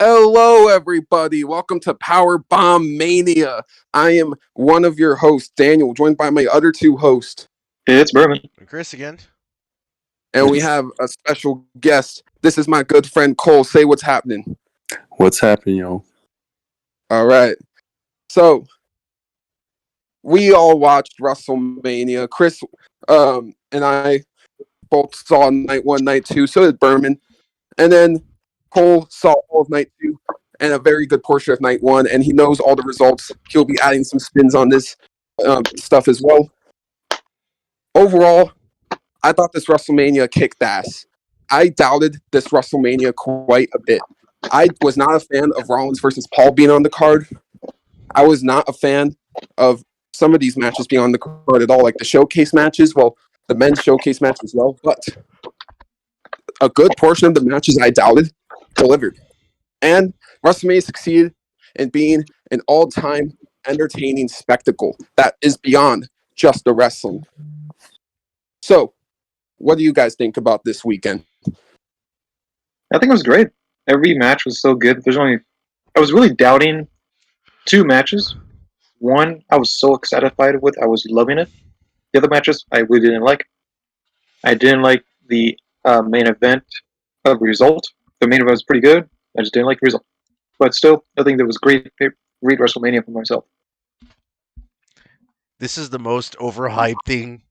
Hello, everybody. Welcome to Power Bomb Mania. I am one of your hosts, Daniel, joined by my other two hosts, It's Berman. Chris again. and we It's have a special guest. This is my good friend Cole. Say what's happening. what's happening, y'all. All right. So we all watched WrestleMania. Chris and I both saw night one, night two. So did Berman, and then Cole saw all of night two and a very good portion of night one, and he knows all the results. He'll be adding some spins on this stuff as well. Overall, I thought this WrestleMania kicked ass. I doubted this WrestleMania quite a bit. I was not a fan of Rollins versus Paul being on the card. I was not a fan of some of these matches being on the card at all, like the showcase matches. Well, the men's showcase match as well, but a good portion of the matches I doubted delivered. And WrestleMania succeeded in being an all-time entertaining spectacle that is beyond just the wrestling. So, what do you guys think about this weekend? I think it was great. Every match was so good. I was really doubting two matches. One, I was so excited with. I was loving it. The other matches, I really didn't like. I didn't like the main event of result. The main event was pretty good. I just didn't like the result. But still, I think that was great WrestleMania for myself. This is the most overhyped thing.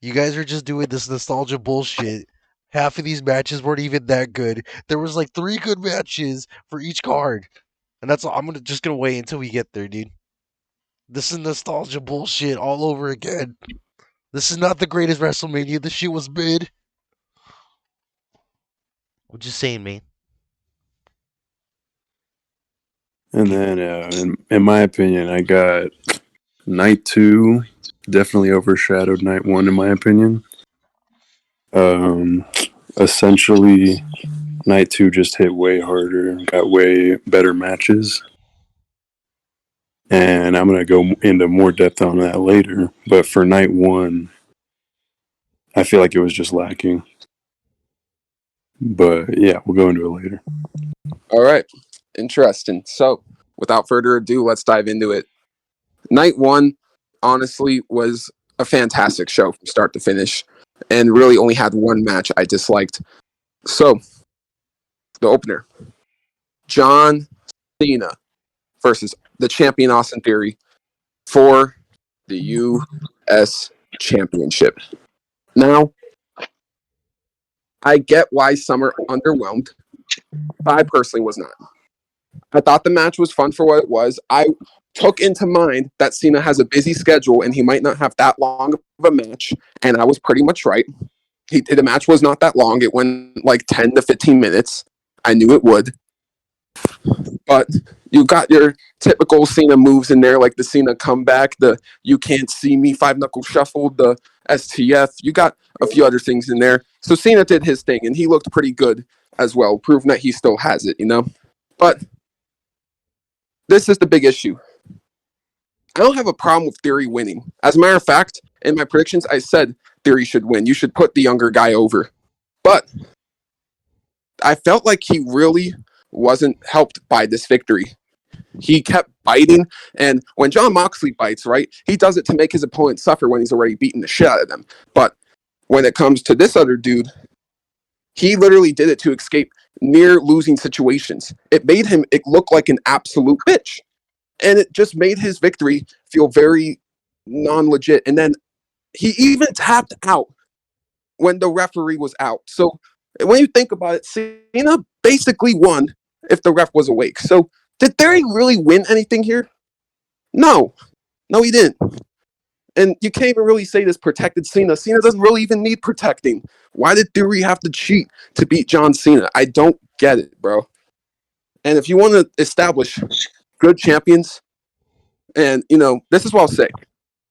You guys are just doing this nostalgia bullshit. Half of these matches weren't even that good. There was like 3 good matches for each card. And that's all. Just gonna wait until we get there, dude. This is nostalgia bullshit all over again. This is not the greatest WrestleMania. This shit was mid. I'm just saying, man. And then, in my opinion, I got night two definitely overshadowed night one, in my opinion. Essentially, night two just hit way harder, got way better matches. And I'm going to go into more depth on that later. But for night one, I feel like it was just lacking. But yeah, we'll go into it later. All right. Interesting. So, without further ado, let's dive into it. Night one, honestly, was a fantastic show from start to finish, and really only had one match I disliked. So, the opener John Cena versus the champion Austin Theory for the U.S. Championship. Now, I get why some are underwhelmed. I personally was not. I thought the match was fun for what it was. I took into mind that Cena has a busy schedule and he might not have that long of a match, and I was pretty much right. The match was not that long. It went like 10 to 15 minutes. I knew it would. But you got your typical Cena moves in there, like the Cena comeback, the you can't see me 5-knuckle shuffle, the STF. You got a few other things in there. So Cena did his thing, and he looked pretty good as well, proving that he still has it, But this is the big issue. I don't have a problem with Theory winning. As a matter of fact, in my predictions, I said Theory should win. You should put the younger guy over. But I felt like he really wasn't helped by this victory. He kept biting, and when John Moxley bites, right, he does it to make his opponent suffer when he's already beaten the shit out of them. But when it comes to this other dude, he literally did it to escape near losing situations. It made him look like an absolute bitch. And it just made his victory feel very non-legit. And then he even tapped out when the referee was out. So when you think about it, Cena basically won if the ref was awake. So did Theory really win anything here? No. No, he didn't. And you can't even really say this protected Cena. Cena doesn't really even need protecting. Why did Theory have to cheat to beat John Cena? I don't get it, bro. And if you want to establish good champions, and, this is what I'll say.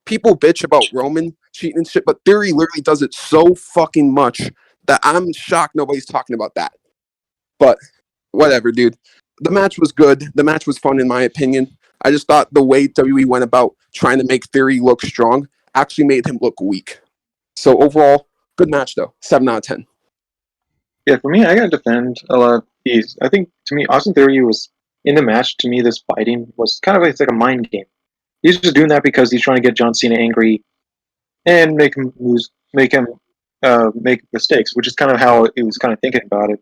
People bitch about Roman cheating and shit, but Theory literally does it so fucking much that I'm shocked nobody's talking about that. But whatever, dude. The match was good. The match was fun, in my opinion. I just thought the way WWE went about trying to make Theory look strong actually made him look weak. So overall, good match, though. 7 out of 10. Yeah, for me, I gotta defend a lot I think to me, Austin Theory was in the match. To me, this fighting was kind of like, it's like a mind game. He's just doing that because he's trying to get John Cena angry and make him lose, make mistakes, which is kind of how he was kind of thinking about it.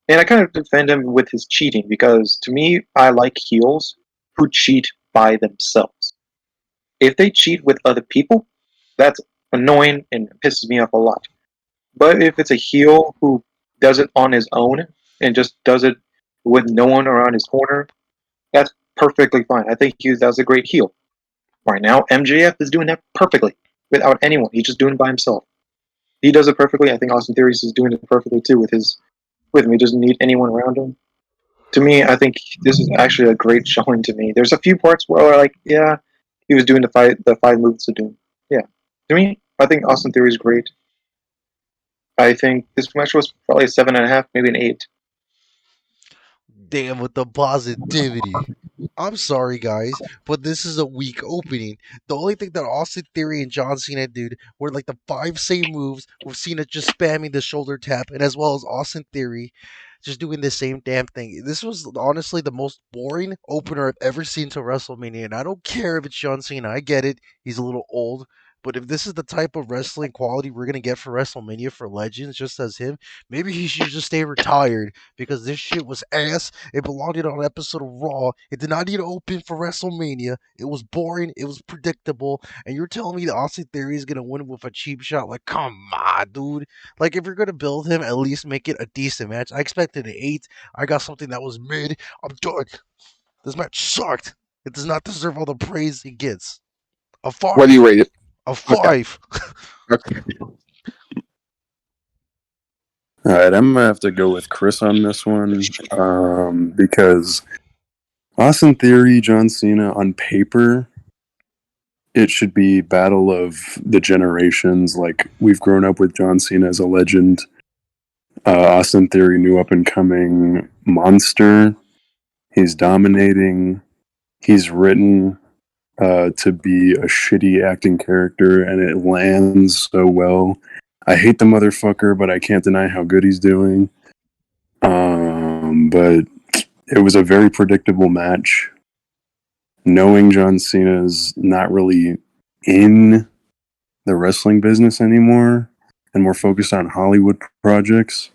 And I kind of defend him with his cheating because to me, I like heels who cheat by themselves. If they cheat with other people, that's annoying and pisses me off a lot. But if it's a heel who does it on his own and just does it with no one around his corner, that's perfectly fine. I think that's a great heel. Right now, MJF is doing that perfectly without anyone. He's just doing it by himself. He does it perfectly. I think Austin Theory is doing it perfectly too with him. He doesn't need anyone around him. To me, I think this is actually a great showing to me. There's a few parts where like, yeah, he was doing the five moves of doom. Yeah. To me, I think Austin Theory is great. I think this match was probably a 7.5, maybe an 8. Damn with the positivity. I'm sorry, guys, but this is a weak opening. The only thing that Austin Theory and John Cena did were like the 5 same moves with Cena just spamming the shoulder tap, and as well as Austin Theory just doing the same damn thing. This was honestly the most boring opener I've ever seen to WrestleMania, and I don't care if it's John Cena. I get it. He's a little old. But if this is the type of wrestling quality we're going to get for WrestleMania for Legends, just as him, maybe he should just stay retired because this shit was ass. It belonged on an episode of Raw. It did not need to open for WrestleMania. It was boring. It was predictable. And you're telling me that Austin Theory is going to win with a cheap shot? Like, come on, dude. Like, if you're going to build him, at least make it a decent match. I expected an 8. I got something that was mid. I'm done. This match sucked. It does not deserve all the praise it gets. A 5. What do you rate it? A 5. Okay. All right, I'm gonna have to go with Chris on this one because Austin Theory, John Cena on paper, it should be battle of the generations. Like we've grown up with John Cena as a legend. Austin Theory, new up and coming monster. He's dominating. He's written to be a shitty acting character, and it lands so well. I hate the motherfucker, but I can't deny how good he's doing. But it was a very predictable match. Knowing John Cena's not really in the wrestling business anymore and more focused on Hollywood projects,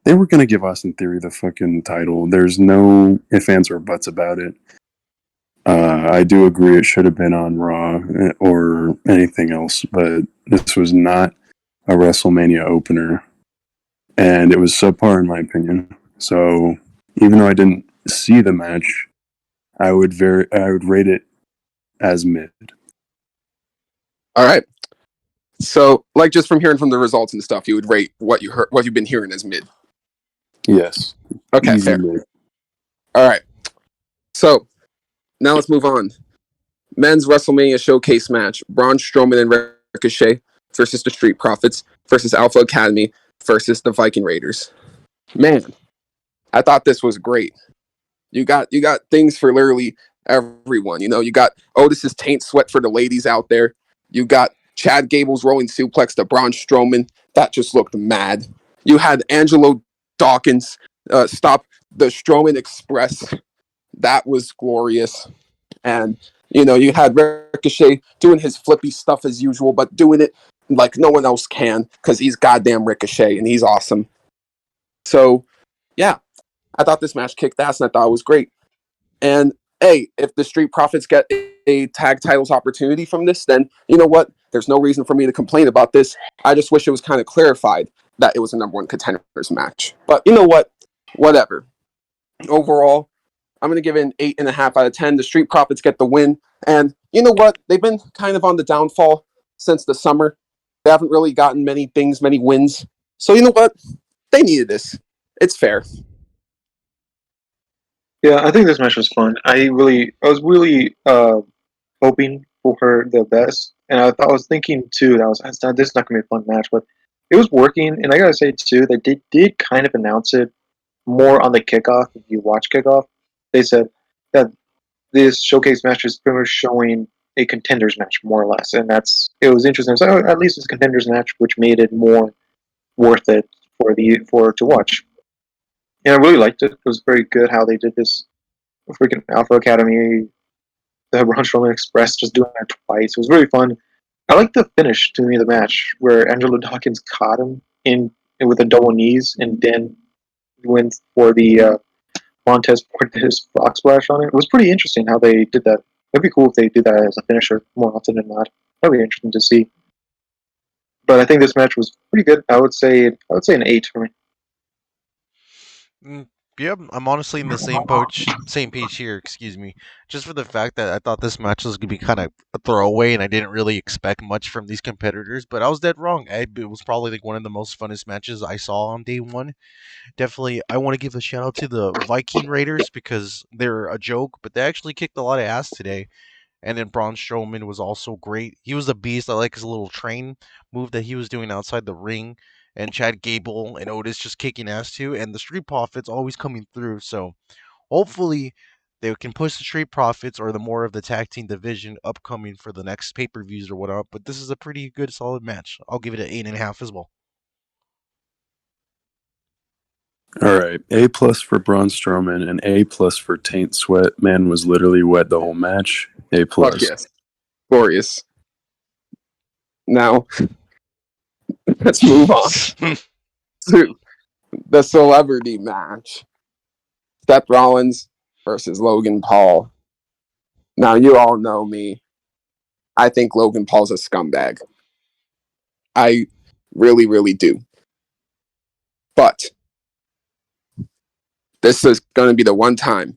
they were going to give Austin Theory the fucking title. There's no ifs, ands, or buts about it. I do agree it should have been on Raw or anything else, but this was not a WrestleMania opener, and it was subpar in my opinion. So even though I didn't see the match, I would rate it as mid. All right. So, like, just from hearing from the results and stuff, you would rate what you've been hearing as mid. Yes. Okay, Easy fair. mid. All right. So now let's move on. Men's WrestleMania showcase match: Braun Strowman and Ricochet versus the Street Profits versus Alpha Academy versus the Viking Raiders. Man, I thought this was great. You got things for literally everyone. You know, you got Otis's taint sweat for the ladies out there. You got Chad Gable's rolling suplex to Braun Strowman. That just looked mad. You had Angelo Dawkins stop the Strowman Express. That was glorious. And, you know, you had Ricochet doing his flippy stuff as usual, but doing it like no one else can because he's goddamn Ricochet and he's awesome. So, yeah, I thought this match kicked ass and I thought it was great. And hey, if the Street Profits get a tag titles opportunity from this, then you know what? There's no reason for me to complain about this. I just wish it was kind of clarified that it was a number one contenders match. But you know what? Whatever. Overall, I'm going to give it an 8.5 out of 10. The Street Profits get the win. And you know what? They've been kind of on the downfall since the summer. They haven't really gotten many wins. So you know what? They needed this. It's fair. Yeah, I think this match was fun. I was really hoping for her the best, and I was thinking too that this is not gonna be a fun match, but it was working. And I gotta say too that they did kind of announce it more on the kickoff. If you watch kickoff, they said that this showcase match is pretty much showing a contenders match more or less, and it was interesting. So at least it's a contenders match, which made it more worth it for to watch. And I really liked it. It was very good how they did this freaking Alpha Academy, the Braun Strowman Express, just doing that twice. It was really fun. I like the finish to me of the match where Angelo Dawkins caught him in with the double knees and then went for the Montez Portis frog splash on it. It was pretty interesting how they did that. It'd be cool if they did that as a finisher more often than not. That'd be interesting to see. But I think this match was pretty good. I would say an 8 for me. Yeah, I'm honestly in the same page here. Excuse me, just for the fact that I thought this match was gonna be kind of a throwaway, and I didn't really expect much from these competitors. But I was dead wrong. It was probably like one of the most funnest matches I saw on day one. Definitely, I want to give a shout out to the Viking Raiders because they're a joke, but they actually kicked a lot of ass today. And then Braun Strowman was also great. He was a beast. I like his little train move that he was doing outside the ring. And Chad Gable and Otis just kicking ass too. And the Street Profits always coming through. So hopefully they can push the Street Profits or the more of the tag team division upcoming for the next pay per views or whatnot. But this is a pretty good, solid match. I'll give it an 8.5 as well. All right, A plus for Braun Strowman and A plus for Taint Sweat. Man was literally wet the whole match. A plus. Fuck yes. Glorious. Now, let's move on to the celebrity match. Seth Rollins versus Logan Paul. Now, you all know me. I think Logan Paul's a scumbag. I really, really do. But this is going to be the one time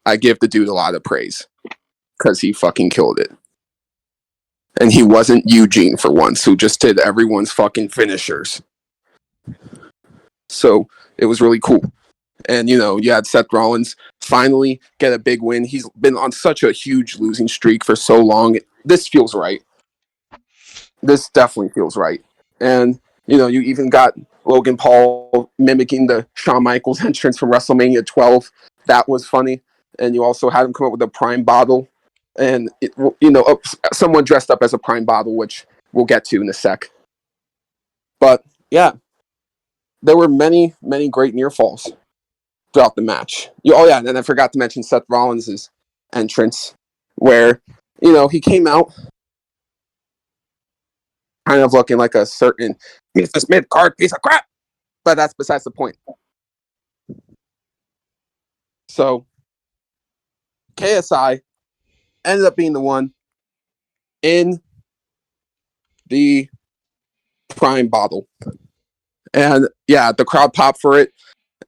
I give the dude a lot of praise because he fucking killed it. And he wasn't Eugene for once, who just did everyone's fucking finishers. So it was really cool. And, you know, you had Seth Rollins finally get a big win. He's been on such a huge losing streak for so long. This feels right. This definitely feels right. And, you know, you even got Logan Paul mimicking the Shawn Michaels entrance from WrestleMania 12. That was funny. And you also had him come up with a prime bottle. And, someone dressed up as a prime bottle, which we'll get to in a sec. But, yeah, there were many, many great near falls throughout the match. And then I forgot to mention Seth Rollins' entrance, where, he came out kind of looking like a certain Mr. Smith card piece of crap, but that's besides the point. So, KSI ended up being the one in the prime bottle. And yeah, the crowd popped for it,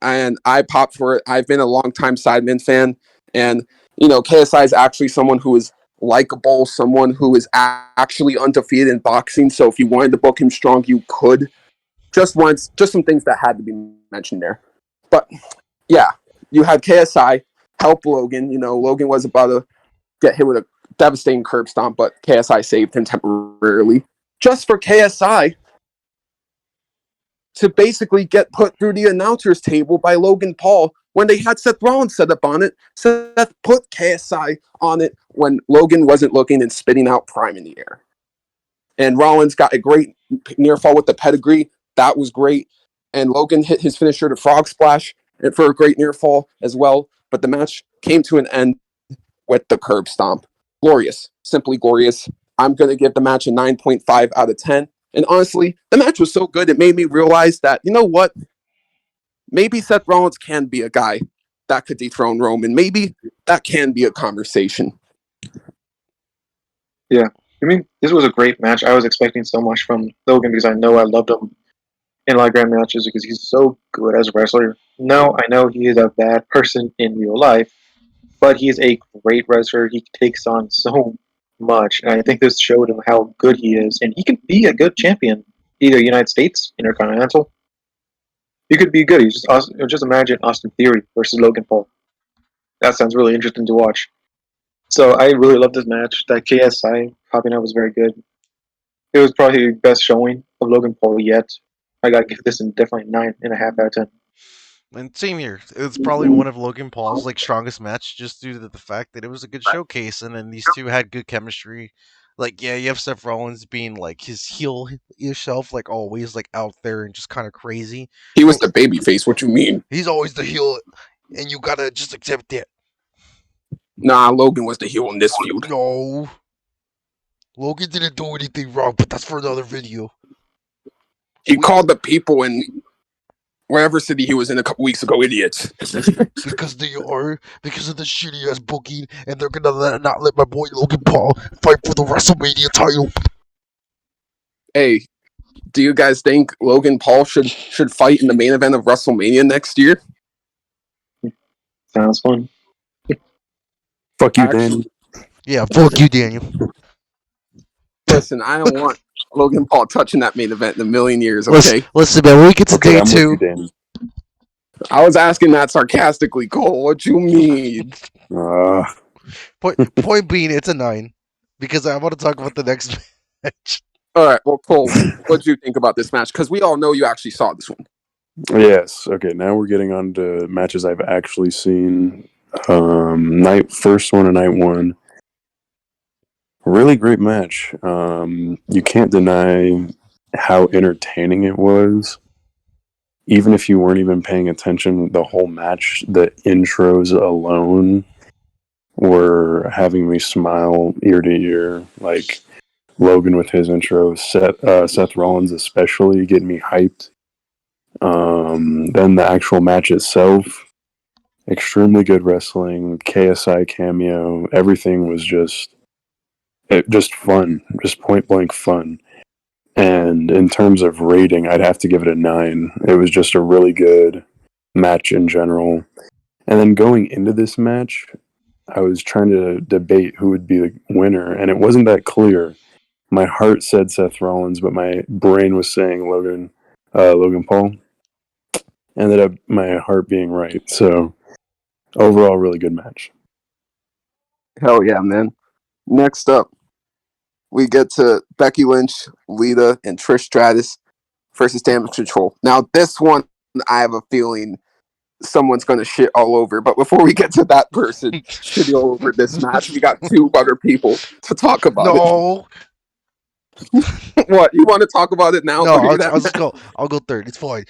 and I popped for it. I've been a longtime Sidemen fan, and KSI is actually someone who is likable, someone who is actually undefeated in boxing. So if you wanted to book him strong, you could. Just some things that had to be mentioned there. But yeah, you had KSI help Logan. Logan was about to get hit with a devastating curb stomp, but KSI saved him temporarily. Just for KSI to basically get put through the announcer's table by Logan Paul when they had Seth Rollins set up on it. Seth put KSI on it when Logan wasn't looking and spitting out prime in the air. And Rollins got a great near fall with the pedigree. That was great. And Logan hit his finisher, the frog splash, for a great near fall as well. But the match came to an end with the curb stomp. Glorious. Simply glorious. I'm going to give the match a 9.5 out of 10. And honestly, the match was so good, it made me realize that, you know what? Maybe Seth Rollins can be a guy that could dethrone Roman. Maybe that can be a conversation. Yeah. I mean, this was a great match. I was expecting so much from Logan because I know I loved him in live grand matches because he's so good as a wrestler. No, I know he is a bad person in real life, but he is a great wrestler. He takes on so much, and I think this showed him how good he is, and he can be a good champion, either United States, Intercontinental. He could be good. Just imagine Austin Theory versus Logan Paul. That sounds really interesting to watch. So I really love this match. That KSI popping out was very good. It was probably the best showing of Logan Paul yet. I gotta give this definitely 9.5 out of 10. And same here. It's probably one of Logan Paul's strongest match, just due to the fact that it was a good showcase, and then these two had good chemistry. Like, yeah, you have Seth Rollins being like his heel self, like always, like out there and just kind of crazy. He was the baby face. What you mean? He's always the heel, and you gotta just accept it. Nah, Logan was the heel in this feud. No, Logan didn't do anything wrong, but that's for another video. He called the people in wherever city he was in a couple weeks ago idiots. Because they are, because of the shitty ass booking, and they're gonna not let my boy Logan Paul fight for the WrestleMania title. Hey, do you guys think Logan Paul should fight in the main event of WrestleMania next year? Sounds fun. Fuck you, Actually- Danny. Yeah, fuck you, Daniel. Listen, I don't want Logan Paul touching that main event in a million years, okay? Listen, man, when we get to Okay, day I'm with two, you, Danny. I was asking that sarcastically, Cole. What you mean? point being, it's a 9 because I want to talk about the next match. All right, well, Cole, what do you think about this match? Because we all know you actually saw this one. Yes. Okay. Now we're getting on to matches I've actually seen. First one of night one. Really great match. You can't deny how entertaining it was. Even if you weren't even paying attention, the whole match, the intros alone were having me smile ear to ear. Like Logan with his intro, Seth Rollins especially getting me hyped. Then the actual match itself, extremely good wrestling, KSI cameo, everything was just fun, just point blank fun. And in terms of rating, I'd have to give it a 9. It was just a really good match in general. And then going into this match, I was trying to debate who would be the winner, and it wasn't that clear. My heart said Seth Rollins, but my brain was saying Logan Paul. Ended up my heart being right. So overall, really good match. Hell yeah, man. Next up, we get to Becky Lynch, Lita, and Trish Stratus versus Damage Control. Now, this one, I have a feeling someone's going to shit all over. But before we get to that person shitting all over this match, we got 2 other people to talk about No, it. What? You want to talk about it now? no, Okay, I'll just go. I'll go third. It's fine.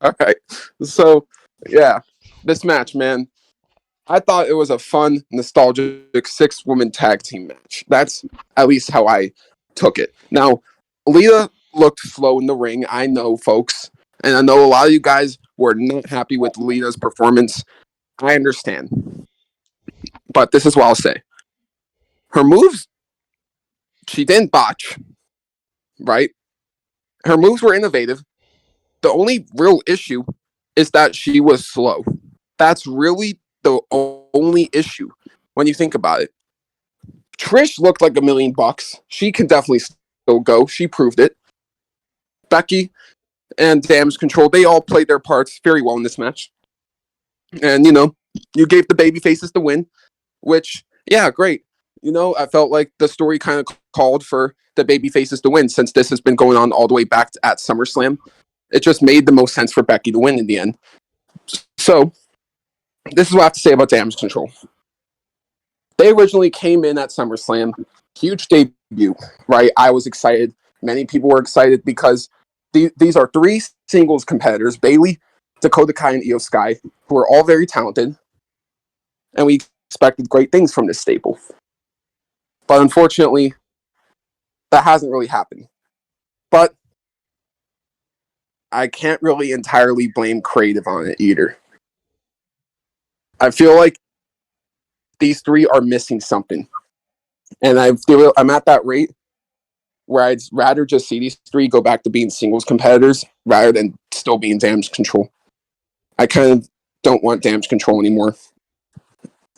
All right. So, yeah, this match, man. I thought it was a fun, nostalgic 6-woman tag team match. That's at least how I took it. Now, Lita looked slow in the ring. I know, folks. And I know a lot of you guys were not happy with Lita's performance. I understand. But this is what I'll say. Her moves, she didn't botch, right? Her moves were innovative. The only real issue is that she was slow. That's really the only issue when you think about it. Trish looked like $1,000,000. She can definitely still go. She proved it. Becky and Damage Control, they all played their parts very well in this match. And, you gave the baby faces the win, which, yeah, great. I felt like the story kind of called for the baby faces to win since this has been going on all the way back at SummerSlam. It just made the most sense for Becky to win in the end. So, this is what I have to say about Damage Control. They originally came in at SummerSlam, huge debut, right? I was excited. Many people were excited because these are 3 singles competitors, Bayley, Dakota Kai, and Io Sky, who are all very talented. And we expected great things from this staple. But unfortunately, that hasn't really happened. But I can't really entirely blame creative on it either. I feel like these 3 are missing something. And I'm at that rate where I'd rather just see these 3 go back to being singles competitors rather than still being Damage Control. I kind of don't want Damage Control anymore.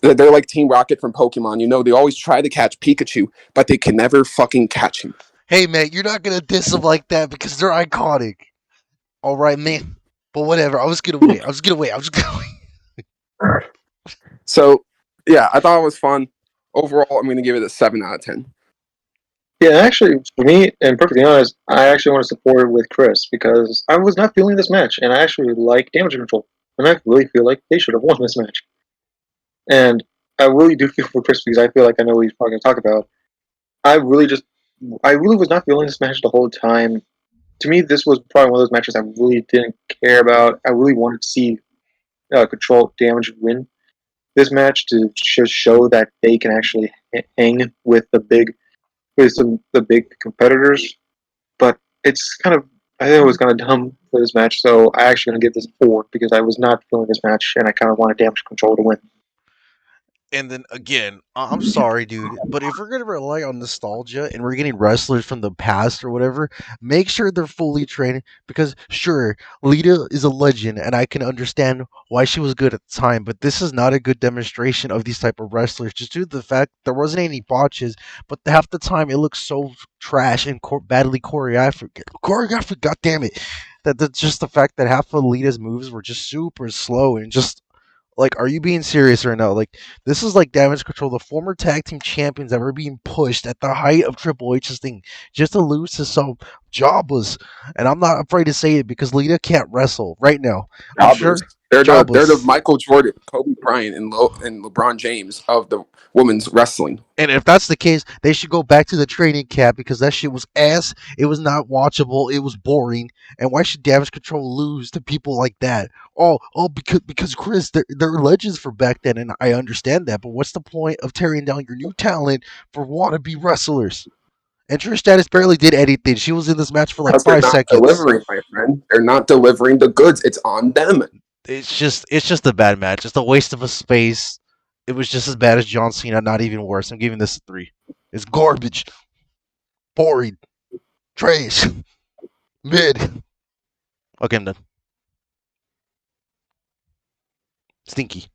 They're like Team Rocket from Pokemon. They always try to catch Pikachu, but they can never fucking catch him. Hey, man, you're not gonna diss them like that because they're iconic. All right, man. But whatever. I was gonna wait. So, yeah, I thought it was fun. Overall, I'm going to give it a 7 out of 10. Yeah, actually, for me, and perfectly honest, I actually want to support it with Chris because I was not feeling this match, and I actually like Damage Control, and I really feel like they should have won this match. And I really do feel for Chris because I feel like I know what he's probably going to talk about. I really was not feeling this match the whole time. To me, this was probably one of those matches I really didn't care about. I really wanted to see Control Damage win this match to just show that they can actually hang with the big competitors. But it's kind of, I think it was kind of dumb for this match, so I actually going to give this 4 because I was not feeling this match and I kind of wanted Damage Control to win. And then again, I'm sorry, dude, but if we're gonna rely on nostalgia and we're getting wrestlers from the past or whatever, make sure they're fully trained. Because sure, Lita is a legend, and I can understand why she was good at the time. But this is not a good demonstration of these type of wrestlers, just due to the fact there wasn't any botches. But half the time, it looks so trash and badly choreographed. Choreographed, god damn it! That's just the fact that half of Lita's moves were just super slow and just like, are you being serious right now? Like, this is like Damage Control, the former tag team champions that were being pushed at the height of Triple H's thing just to lose to some jobless. And I'm not afraid to say it because Lita can't wrestle right now. I'm Jobbers. sure They're jobless. the Michael Jordan, Kobe Bryant, and LeBron James of the women's wrestling. And if that's the case, they should go back to the training camp because that shit was ass. It was not watchable. It was boring. And why should Damage Control lose to people like that? Because Chris, they're legends for back then, and I understand that. But what's the point of tearing down your new talent for wannabe wrestlers? And Trish Stratus barely did anything. She was in this match for like Because they're 5 not seconds. delivering, my friend. They're not delivering the goods. It's on them. It's just a bad match. It's a waste of a space. It was just as bad as John Cena, not even worse. I'm giving this a 3. It's garbage. Boring. Trash. Mid. Okay, I'm done. Stinky.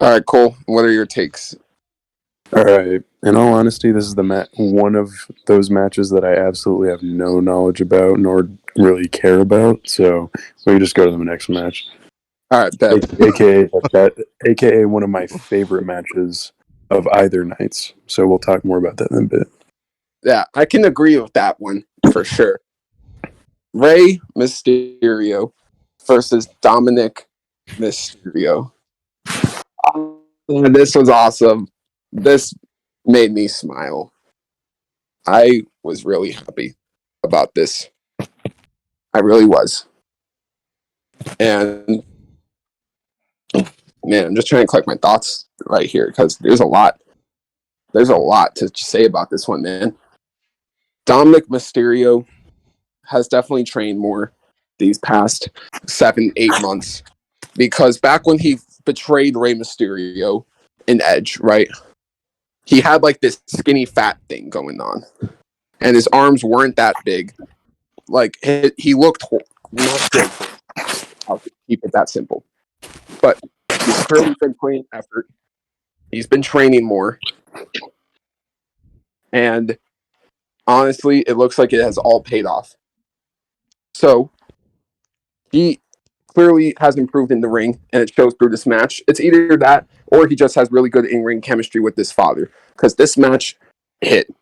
All right, Cole. What are your takes? All right. In all honesty, this is one of those matches that I absolutely have no knowledge about nor really care about. So we can just go to the next match. All right, bet. AKA one of my favorite matches of either nights. So we'll talk more about that in a bit. Yeah, I can agree with that one for sure. Rey Mysterio versus Dominic Mysterio. This was awesome. This made me smile. I was really happy about this. I really was. And man, I'm just trying to collect my thoughts right here because there's a lot. There's a lot to say about this one, man. Dominic Mysterio has definitely trained more these past 7-8 months because back when he betrayed Rey Mysterio in Edge, right? He had like this skinny fat thing going on, and his arms weren't that big. Like he looked not good. I'll keep it that simple. But he's clearly been putting effort. He's been training more, and honestly, it looks like it has all paid off. So he clearly has improved in the ring, and it shows through this match. It's either that, or he just has really good in-ring chemistry with this father, because this match hit.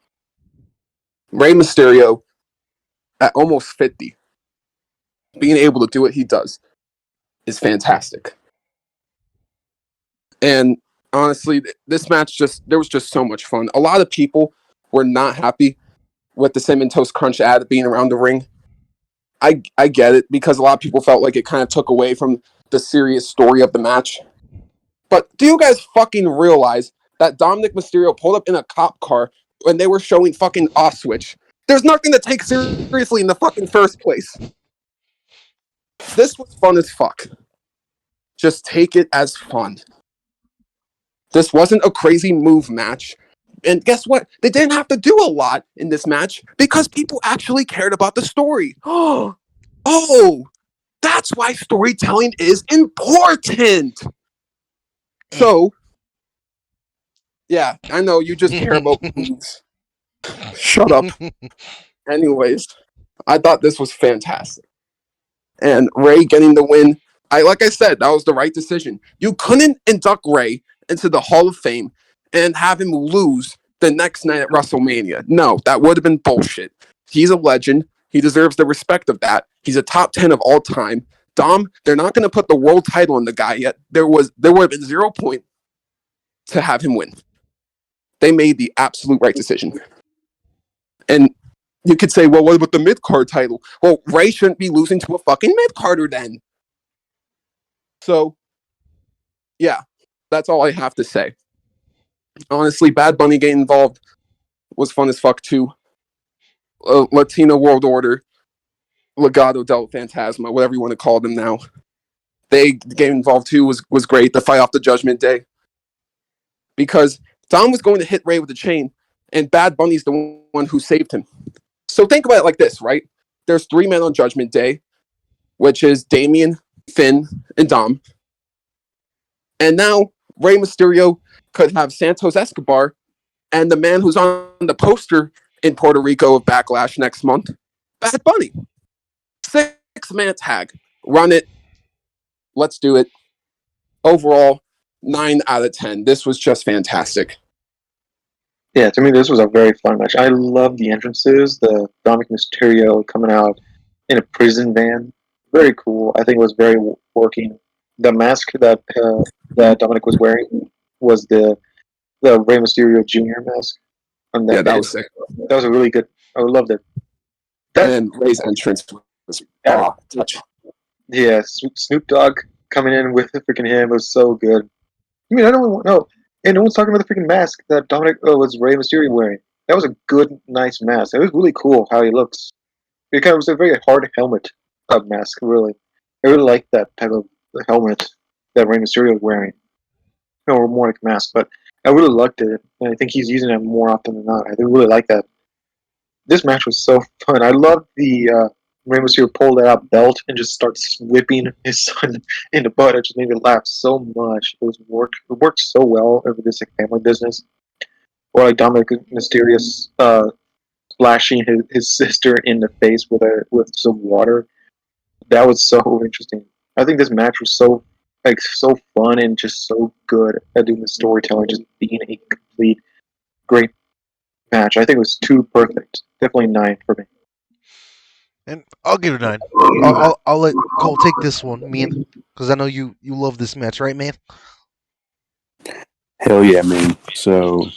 Rey Mysterio, at almost 50, being able to do what he does is fantastic. And honestly, this match there was just so much fun. A lot of people were not happy with the Cinnamon Toast Crunch ad being around the ring. I get it, because a lot of people felt like it kind of took away from the serious story of the match. But do you guys fucking realize that Dominic Mysterio pulled up in a cop car when they were showing fucking Auschwitz? There's nothing to take seriously in the fucking first place. This was fun as fuck. Just take it as fun. This wasn't a crazy move match. And guess what? They didn't have to do a lot in this match because people actually cared about the story. Oh, that's why storytelling is important. So, yeah, I know you just care about moves. Shut up. Anyways, I thought this was fantastic. And Rey getting the win, like I said, that was the right decision. You couldn't induct Rey into the Hall of Fame and have him lose the next night at WrestleMania. No, that would have been bullshit. He's a legend. He deserves the respect of that. He's a top 10 of all time. Dom, they're not going to put the world title on the guy yet. There would have been 0 point to have him win. They made the absolute right decision. And you could say, well, what about the mid-card title? Well, Ray shouldn't be losing to a fucking mid-carder then. So, yeah, that's all I have to say. Honestly, Bad Bunny getting involved was fun as fuck too. Latino World Order, Legado del Fantasma, whatever you want to call them now. They getting involved too was great. The fight off the Judgment Day. Because Dom was going to hit Ray with the chain, and Bad Bunny's the one who saved him. So think about it like this, right? There's 3 men on Judgment Day, which is Damien, Finn, and Dom. And now Rey Mysterio could have Santos Escobar and the man who's on the poster in Puerto Rico of Backlash next month, Bad Bunny. 6-man tag. Run it. Let's do it. Overall, 9 out of 10. This was just fantastic. Yeah, to me, this was a very fun match. I love the entrances, the Dominic Mysterio coming out in a prison van. Very cool. I think it was very working. The mask that Dominic was wearing was the Rey Mysterio Jr. mask. And Yeah, that was sick. That was a really good. I loved it. And Ray's entrance was touch. Yeah, Snoop Dogg coming in with freaking him was so good. I mean, I don't know. And no one's talking about the freaking mask that Dominic was Rey Mysterio wearing. That was a good, nice mask. It was really cool how he looks. It kind of was a very hard helmet mask, really. I really like that type of helmet that Rey Mysterio was wearing. No, more like mask, but I really liked it. And I think he's using it more often than not. I really like that. This match was so fun. I love the Rey Mysterio pulled out belt and just starts whipping his son in the butt. It just made me laugh so much. It worked so well over this like, family business. Or like Dominic Mysterio splashing his sister in the face with some water. That was so interesting. I think this match was so fun and just so good at doing the storytelling, just being a complete great match. I think it was too perfect. Definitely 9 for me. And I'll give it a 9. I'll let Cole take this one, man, because I know you love this match, right, man? Hell yeah, man. So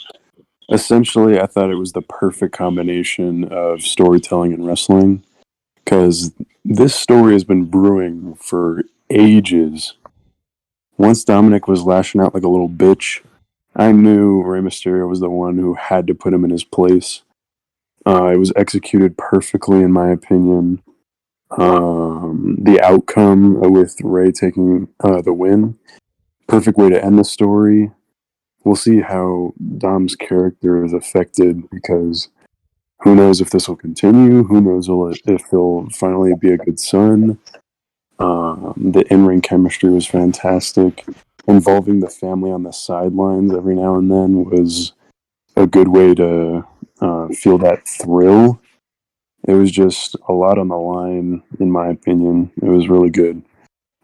essentially, I thought it was the perfect combination of storytelling and wrestling because this story has been brewing for ages. Once Dominic was lashing out like a little bitch, I knew Rey Mysterio was the one who had to put him in his place. It was executed perfectly, in my opinion. The outcome with Rey taking the win, perfect way to end the story. We'll see how Dom's character is affected because who knows if this will continue? Who knows if he'll finally be a good son? The in-ring chemistry was fantastic. Involving the family on the sidelines every now and then was a good way to feel that thrill. It was just a lot on the line, in my opinion. It was really good.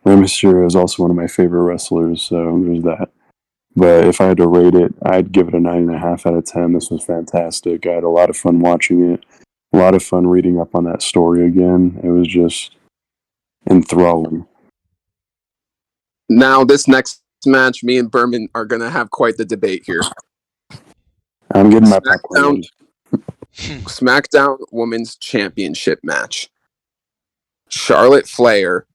Rey Mysterio is also one of my favorite wrestlers, so there's that. But if I had to rate it, I'd give it a 9.5 out of 10. This was fantastic. I had a lot of fun watching it. A lot of fun reading up on that story again. It was just enthralling. Now, this next match, me and Berman are going to have quite the debate here. I'm getting my popcorn. SmackDown Women's Championship match. Charlotte Flair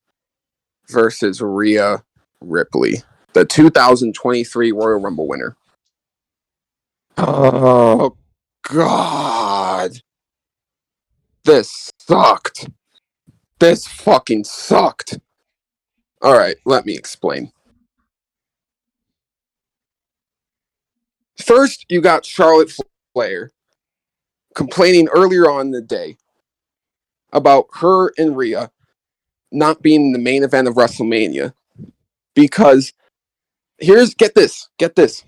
versus Rhea Ripley, the 2023 Royal Rumble winner. Oh, God. This sucked. This fucking sucked. All right, let me explain. First, you got Charlotte Flair complaining earlier on in the day about her and Rhea not being the main event of WrestleMania because get this. The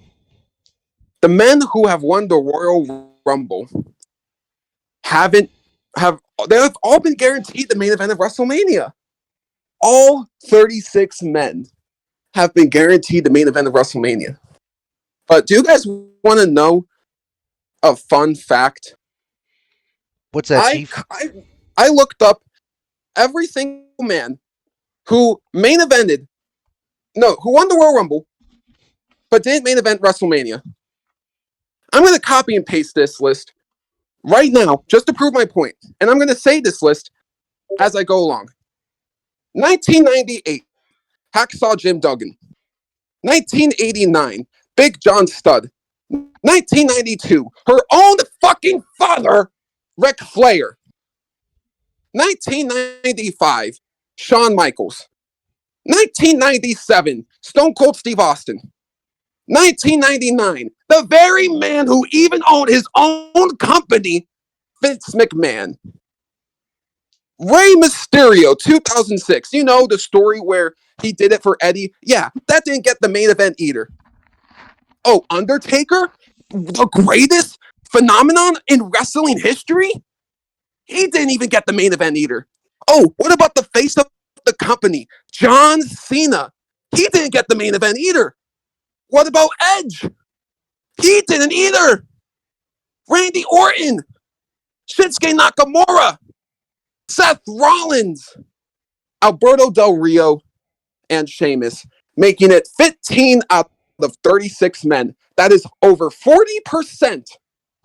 men who have won the Royal Rumble have all been guaranteed the main event of WrestleMania. All 36 men have been guaranteed the main event of WrestleMania. But do you guys want to know a fun fact? What's that, Chief? I looked up every single man who won the Royal Rumble, but didn't main event WrestleMania. I'm going to copy and paste this list right now just to prove my point. And I'm going to say this list as I go along. 1998, Hacksaw Jim Duggan. 1989, Big John Studd. 1992, her own fucking father, Ric Flair. 1995, Shawn Michaels. 1997, Stone Cold Steve Austin. 1999, the very man who even owned his own company, Vince McMahon. Rey Mysterio, 2006. You know the story where he did it for Eddie? Yeah, that didn't get the main event either. Oh, Undertaker? The greatest phenomenon in wrestling history? He didn't even get the main event either. Oh, what about the face of the company, John Cena? He didn't get the main event either. What about Edge? He didn't either. Randy Orton, Shinsuke Nakamura, Seth Rollins, Alberto Del Rio, and Sheamus, making it 15 out of 36 men. That is over 40%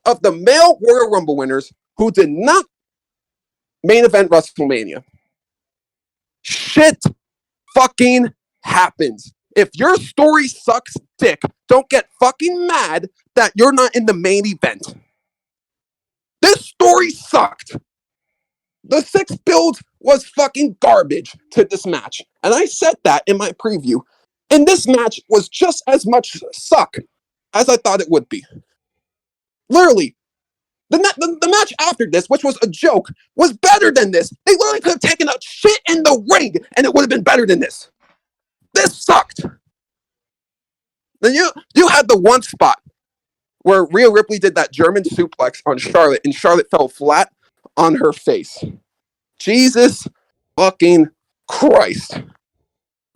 of the male Royal Rumble winners who did not main event WrestleMania. Shit fucking happens. If your story sucks dick, don't get fucking mad that you're not in the main event. This story sucked. The 6 build was fucking garbage to this match. And I said that in my preview. And this match was just as much suck as I thought it would be. Literally, the match after this, which was a joke, was better than this. They literally could have taken out shit in the ring and it would have been better than this. This sucked. Then you had the one spot where Rhea Ripley did that German suplex on Charlotte and Charlotte fell flat on her face. Jesus fucking Christ.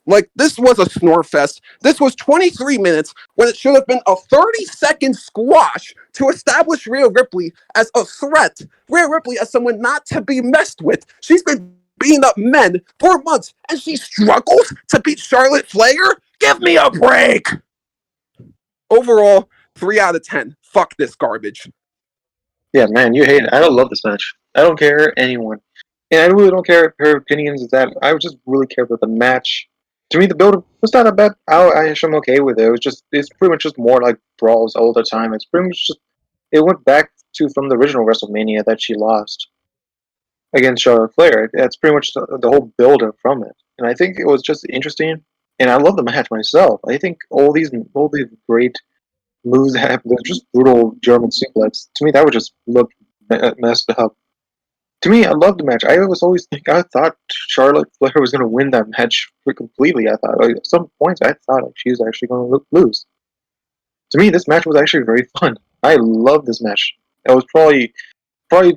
Like, this was a snore fest. This was 23 minutes when it should have been a 30-second squash to establish Rhea Ripley as a threat. Rhea Ripley as someone not to be messed with. She's been beating up men for months, and she struggles to beat Charlotte Flair? Give me a break! Overall, 3 out of 10. Fuck this garbage. Yeah, man, you hate it. I don't love this match. I don't care anyone. And I really don't care her opinions of that. I just really care about the match. To me, the build was not a bad. I'm okay with it. It's pretty much just more like brawls all the time. It's pretty much just, it went back to from the original WrestleMania that she lost against Charlotte Flair. That's pretty much the whole build up from it. And I think it was just interesting. And I love the match myself. I think all these great moves have they're just brutal German suplex. To me, that would just look messed up. To me, I love the match. I thought Charlotte Flair was going to win that match completely. I thought at some points I thought she was actually going to lose. To me, this match was actually very fun. I love this match. It was probably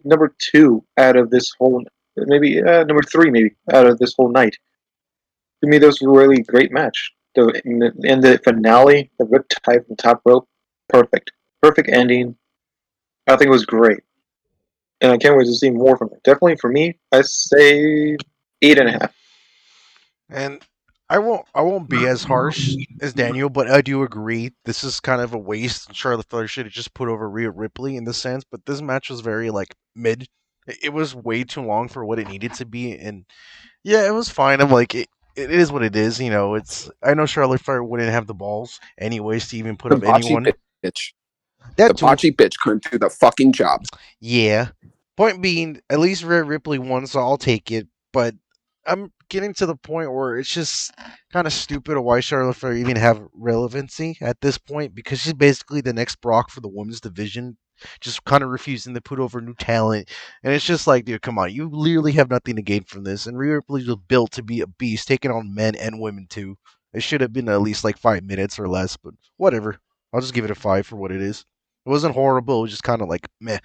number 2 out of this whole, maybe number 3 maybe out of this whole night. To me, that was a really great match. In the finale, the riptide from the top rope, perfect ending. I think it was great. And I can't wait to see more from it. Definitely for me, I say 8.5. And I won't be as harsh as Daniel, but I do agree this is kind of a waste. Charlotte Flair should have just put over Rhea Ripley in this sense, but this match was very like mid. It was way too long for what it needed to be, and yeah, it was fine. I'm like it is what it is, you know. I know Charlotte Flair wouldn't have the balls anyways to even put up anyone. Bitch. That The botchy bitch couldn't do the fucking job. Yeah. Point being, at least Rhea Ripley won, so I'll take it. But I'm getting to the point where it's just kind of stupid why Charlotte Flair even have relevancy at this point, because she's basically the next Brock for the women's division, just kind of refusing to put over new talent. And it's just like, dude, come on, you literally have nothing to gain from this. And Rhea Ripley was built to be a beast, taking on men and women too. It should have been at least like 5 minutes or less, but whatever. I'll just give it a 5 for what it is. It wasn't horrible, it was just kind of like meh.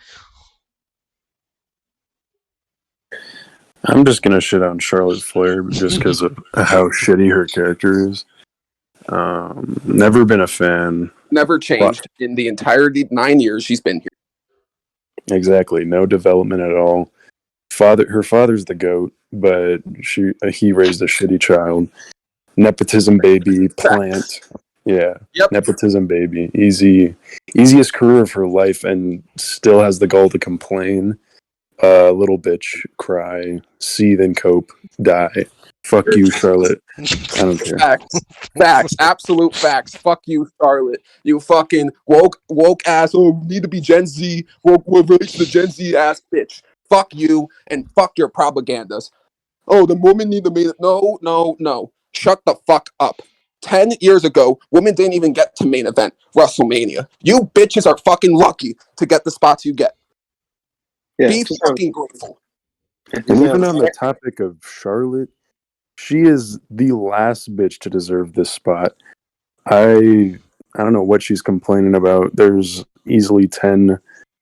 I'm just gonna shit on Charlotte Flair just because of how shitty her character is. Never been a fan. Never changed in the entirety 9 years she's been here. Exactly, no development at all. Her father's the goat, but he raised a shitty child. Nepotism baby, plant. Yeah, Yep. nepotism baby. Easiest career of her life, and still has the gall to complain. Little bitch, cry, seethe and cope, die. Fuck you, Charlotte. I don't care. Facts, absolute facts. Fuck you, Charlotte. You fucking woke ass. Oh, we need to be Gen Z. We're release the Gen Z ass bitch. Fuck you and fuck your propagandas. Oh, the women need the main. No. Shut the fuck up. 10 years ago, women didn't even get to main event Wrestlemania. You bitches are fucking lucky to get the spots you get. Yeah, Be fucking grateful. And even on the topic of Charlotte, she is the last bitch to deserve this spot. I don't know what she's complaining about. There's easily 10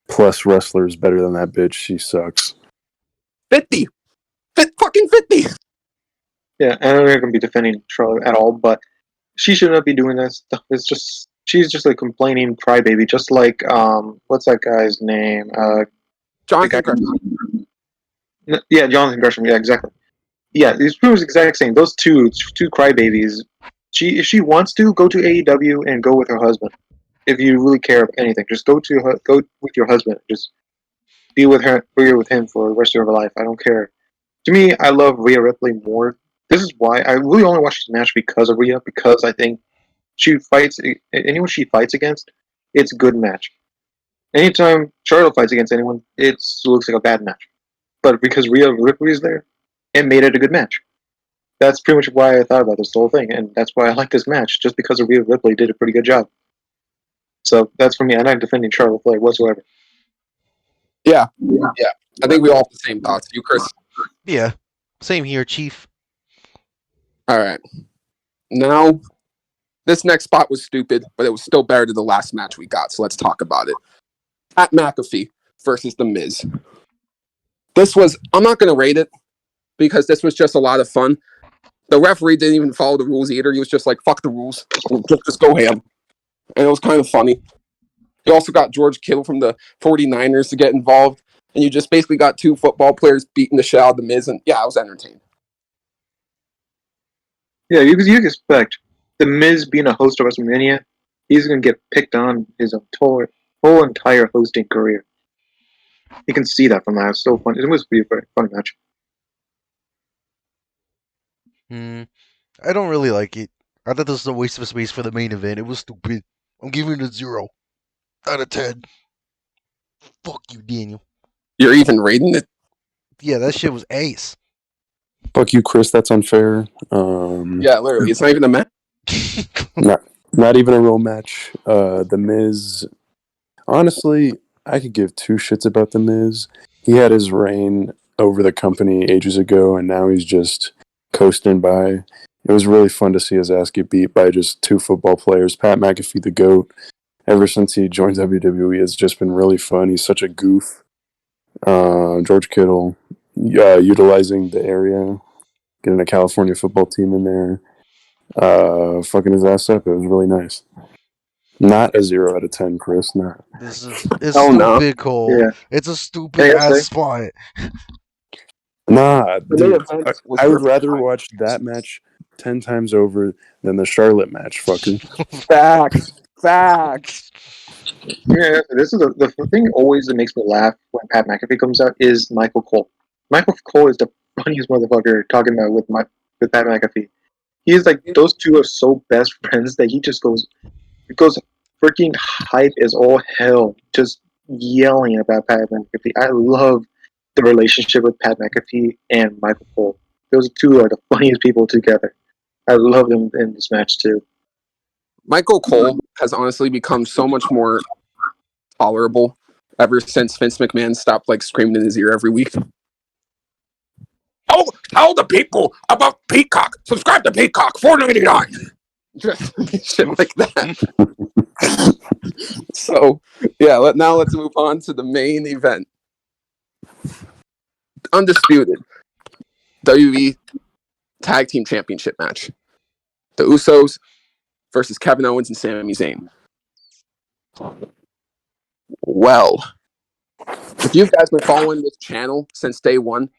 plus wrestlers better than that bitch. She sucks. 50. Fucking 50. Yeah, I don't think I'm gonna be defending Charlotte at all, but she should not be doing that stuff. It's just she's just a complaining crybaby, just like what's that guy's name? Jonathan Gresham. Yeah, Jonathan Gresham. Yeah, exactly. Yeah, these pretty much the exact same. Those two crybabies. If she wants to go to AEW and go with her husband. If you really care about anything, just go with your husband. Just be with him for the rest of your life. I don't care. To me, I love Rhea Ripley more. This is why I really only watched this match because of Rhea, because I think she fights anyone she fights against, it's a good match. Anytime Charlotte fights against anyone, it looks like a bad match. But because Rhea Ripley is there, it made it a good match. That's pretty much why I thought about this whole thing, and that's why I like this match, just because Rhea Ripley did a pretty good job. So that's for me. I'm not defending Charlotte Flair whatsoever. Yeah. I think we all have the same thoughts. You, Chris? Yeah, same here, Chief. All right. Now, this next spot was stupid, but it was still better than the last match we got, so let's talk about it. Pat McAfee versus The Miz. I'm not going to rate it, because this was just a lot of fun. The referee didn't even follow the rules either. He was just like, fuck the rules. Just go ham. And it was kind of funny. You also got George Kittle from the 49ers to get involved. And you just basically got two football players beating the shit out of The Miz. And yeah, I was entertained. Yeah, you can expect the Miz being a host of WrestleMania, he's gonna get picked on his whole entire hosting career. You can see that from that. It's so fun. It was a pretty fun match. I don't really like it. I thought this was a waste of space for the main event. It was stupid. I'm giving it a 0 out of 10. Fuck you, Daniel. You're even rating it? Yeah, that shit was ace. Fuck you, Chris. That's unfair. Yeah, literally. It's not even a match. Not even a real match. The Miz. Honestly, I could give two shits about The Miz. He had his reign over the company ages ago, and now he's just coasting by. It was really fun to see his ass get beat by just two football players. Pat McAfee, the GOAT. Ever since he joined WWE, it's just been really fun. He's such a goof. George Kittle, utilizing the area, getting a California football team in there, fucking his ass up. It was really nice. Not a 0 out of 10, Chris. Not. It's Oh, stupid, no. Cole. Yeah. It's a stupid ass spot. Nah, The main dude. event was I would perfect. rather watch that match 10 times over than the Charlotte match, fucker. Facts. Yeah, this is the thing always that makes me laugh when Pat McAfee comes out is Michael Cole. Michael Cole is the funniest motherfucker talking about with Pat McAfee. He's like those two are so best friends that he just goes freaking hype as all hell, just yelling about Pat McAfee. I love the relationship with Pat McAfee and Michael Cole. Those two are the funniest people together. I love them in this match too. Michael Cole has honestly become so much more tolerable ever since Vince McMahon stopped like screaming in his ear every week. Oh, tell the people about Peacock. Subscribe to Peacock, $4.99. Just shit like that. So, yeah, now let's move on to the main event. Undisputed WWE Tag Team Championship match. The Usos versus Kevin Owens and Sami Zayn. Well, If you guys been following this channel since day one,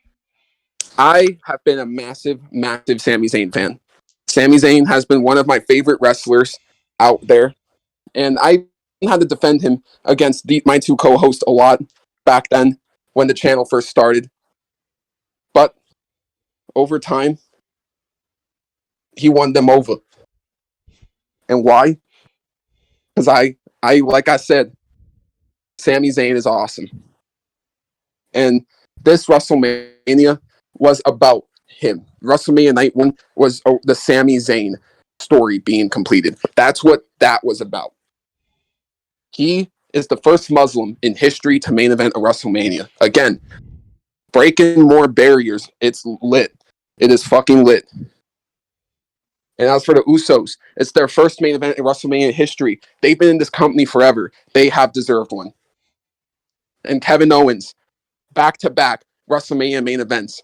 I have been a massive, massive Sami Zayn fan. Sami Zayn has been one of my favorite wrestlers out there, and I had to defend him against my two co-hosts a lot back then when the channel first started. But over time, he won them over. And why? Because I like I said, Sami Zayn is awesome. And this WrestleMania was about him. WrestleMania Night 1 was the Sami Zayn story being completed. That's what that was about. He is the first Muslim in history to main event a WrestleMania. Again, breaking more barriers. It's lit. It is fucking lit. And as for the Usos, it's their first main event in WrestleMania history. They've been in this company forever. They have deserved one. And Kevin Owens, back-to-back WrestleMania main events.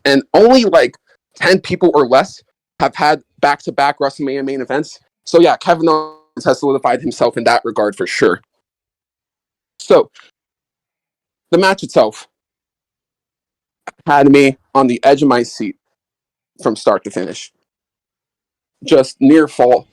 And only like 10 people or less have had back-to-back WrestleMania main events. So yeah, Kevin Owens has solidified himself in that regard for sure. So, the match itself had me on the edge of my seat from start to finish. Just near fall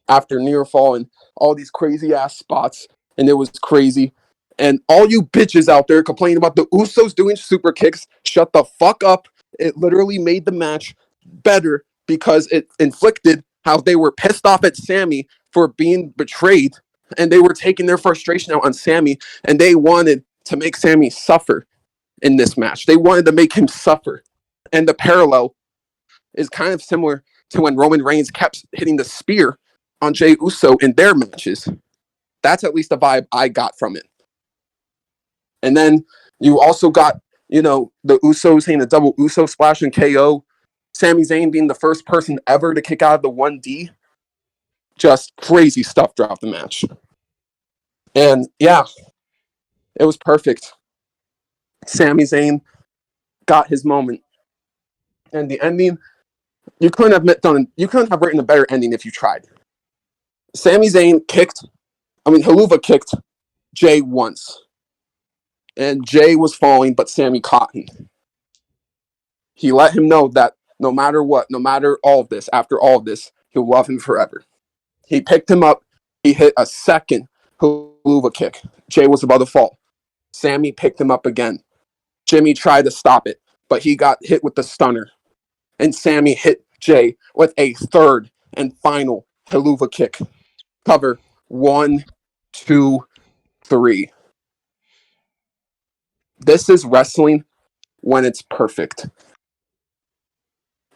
after near fall and all these crazy ass spots, and it was crazy. And all you bitches out there complaining about the Usos doing super kicks, shut the fuck up. It literally made the match better because it inflicted how they were pissed off at Sammy for being betrayed, and they were taking their frustration out on Sammy, and they wanted to make Sammy suffer in this match. They wanted to make him suffer. And the parallel is kind of similar to when Roman Reigns kept hitting the spear on Jey Uso in their matches. That's at least the vibe I got from it. And then you also got, the Usos hitting a double Uso splash and KO. Sami Zayn being the first person ever to kick out of the 1D. Just crazy stuff throughout the match. And yeah, it was perfect. Sami Zayn got his moment. And the ending, you couldn't have written a better ending if you tried. Sami Zayn Haluva kicked Jay once. And Jay was falling, but Sammy caught him. He let him know that no matter what, no matter all of this, after all of this, he'll love him forever. He picked him up. He hit a second Haluva kick. Jay was about to fall. Sammy picked him up again. Jimmy tried to stop it, but he got hit with the stunner. And Sammy hit Jay with a third and final Haluva kick. Cover 1, 2, 3. This is wrestling when it's perfect.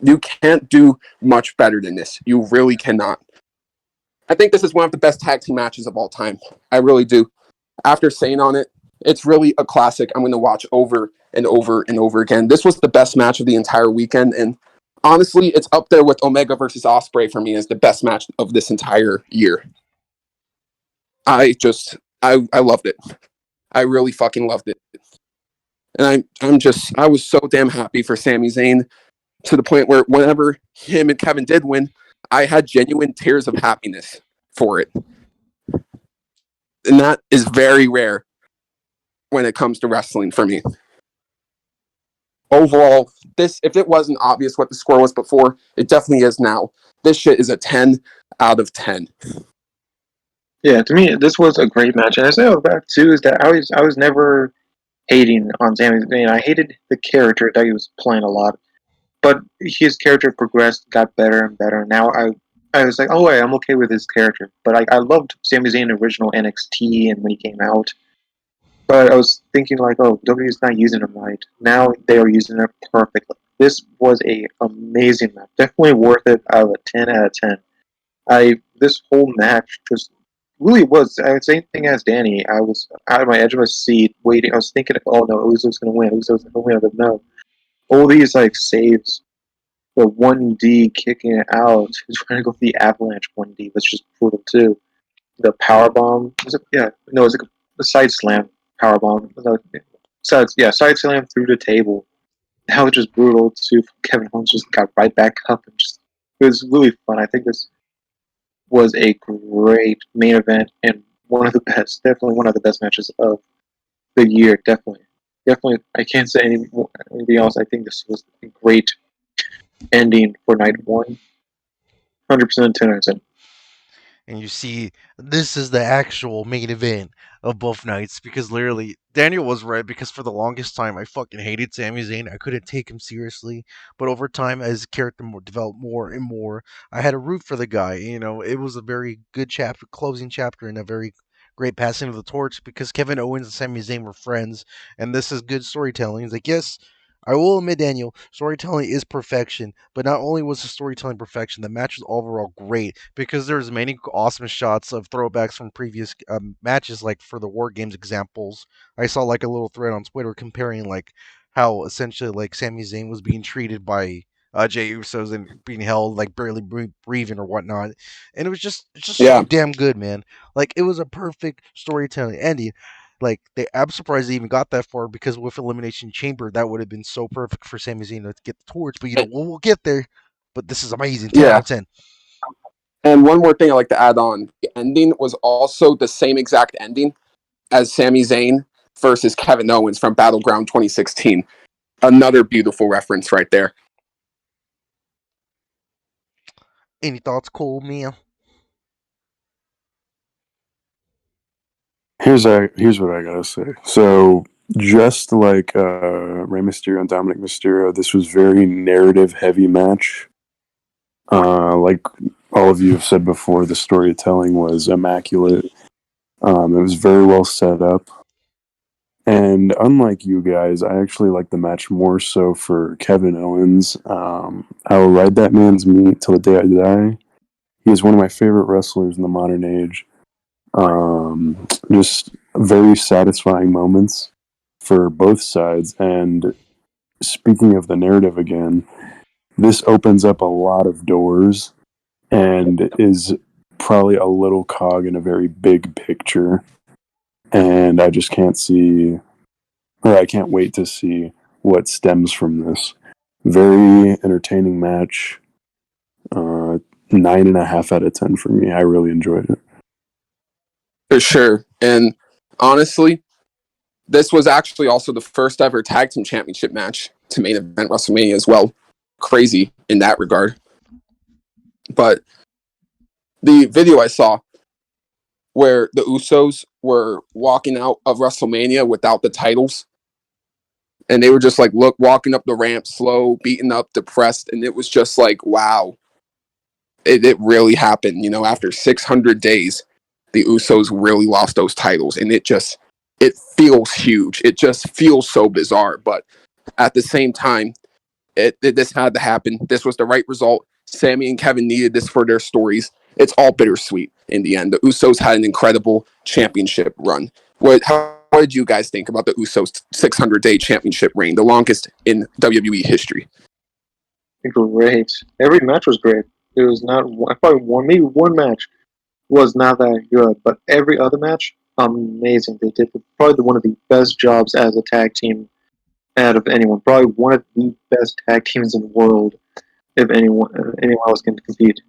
You can't do much better than this. You really cannot. I think this is one of the best tag team matches of all time. I really do. After saying on it, it's really a classic I'm going to watch over and over and over again. This was the best match of the entire weekend, and honestly, it's up there with Omega versus Ospreay for me as the best match of this entire year. I loved it. I really fucking loved it. And I was so damn happy for Sami Zayn to the point where whenever him and Kevin did win, I had genuine tears of happiness for it. And that is very rare when it comes to wrestling for me. Overall, if it wasn't obvious what the score was before, it definitely is now. This shit is a 10 out of 10. Yeah, to me, this was a great match. And I say back too is that I was never hating on Sami Zayn. I hated the character that he was playing a lot, but his character progressed, got better and better. Now I was like, oh wait, I'm okay with his character. But I loved Sami Zayn original NXT and when he came out. But I was thinking like, oh, WWE's not using him right. Now they are using it perfectly. This was a amazing match. Definitely worth it out of a 10 out of 10. This whole match just really was. Same thing as Danny. I was out of my edge of my seat waiting. I was thinking, oh no, Uso's gonna win. Uso's gonna win. But no, all these like saves. The 1D kicking it out. He's trying to go for the avalanche 1D, which is brutal too. The power bomb. Was it? Yeah, no, it was like a side slam power bomb. Side slam through the table. That was just brutal too. Kevin Owens just got right back up and just. It was really fun. I think this was a great main event and one of the best, definitely one of the best matches of the year, definitely. Definitely, I can't say anything else. I think this was a great ending for night one. 100%, 10 out of 10. And you see, this is the actual main event of both nights because literally Daniel was right because for the longest time I fucking hated Sami Zayn. I couldn't take him seriously, but over time as his character developed more and more, I had a root for the guy. You know, it was a very good chapter, closing chapter, and a very great passing of the torch because Kevin Owens and Sami Zayn were friends, and this is good storytelling. It's like, yes, I will admit, Daniel, storytelling is perfection, but not only was the storytelling perfection, the match was overall great because there's many awesome shots of throwbacks from previous matches, like for the War Games examples. I saw like a little thread on Twitter comparing like how essentially like Sami Zayn was being treated by Jey Usos and being held like barely breathing or whatnot, and it's just so Yeah. damn good, man. Like it was a perfect storytelling ending. Like I'm surprised they even got that far because with Elimination Chamber, that would have been so perfect for Sami Zayn to get the torch. But you know, we'll get there. But this is amazing. 10 out Yeah. of 10. And one more thing I like to add on: the ending was also the same exact ending as Sami Zayn versus Kevin Owens from Battleground 2016. Another beautiful reference right there. Any thoughts, Cole, man? Here's what I gotta say. So just like Rey Mysterio and Dominic Mysterio, this was very narrative heavy match. Like all of you have said before, the storytelling was immaculate. It was very well set up. And unlike you guys, I actually like the match more so for Kevin Owens. I will ride that man's meat till the day I die. He is one of my favorite wrestlers in the modern age. Just very satisfying moments for both sides. And speaking of the narrative again, this opens up a lot of doors and is probably a little cog in a very big picture. And I just can't see, or I can't wait to see what stems from this. Very entertaining match. 9.5 out of 10 for me. I really enjoyed it. For sure. And honestly, this was actually also the first ever tag team championship match to main event WrestleMania as well. Crazy in that regard. But the video I saw where the Usos were walking out of WrestleMania without the titles, and they were just like walking up the ramp slow, beaten up, depressed, and it was just like, wow, it really happened. You know, after 600 days, the Usos really lost those titles, and it feels huge. It just feels so bizarre, but at the same time, this had to happen. This was the right result. Sammy and Kevin needed this for their stories. It's all bittersweet in the end. The Usos had an incredible championship run. What did you guys think about the Usos' 600-day championship reign, the longest in WWE history? Great. Every match was great. It was not maybe one match was not that good, but every other match, amazing. They did probably one of the best jobs as a tag team out of anyone. Probably one of the best tag teams in the world, if anyone else can compete.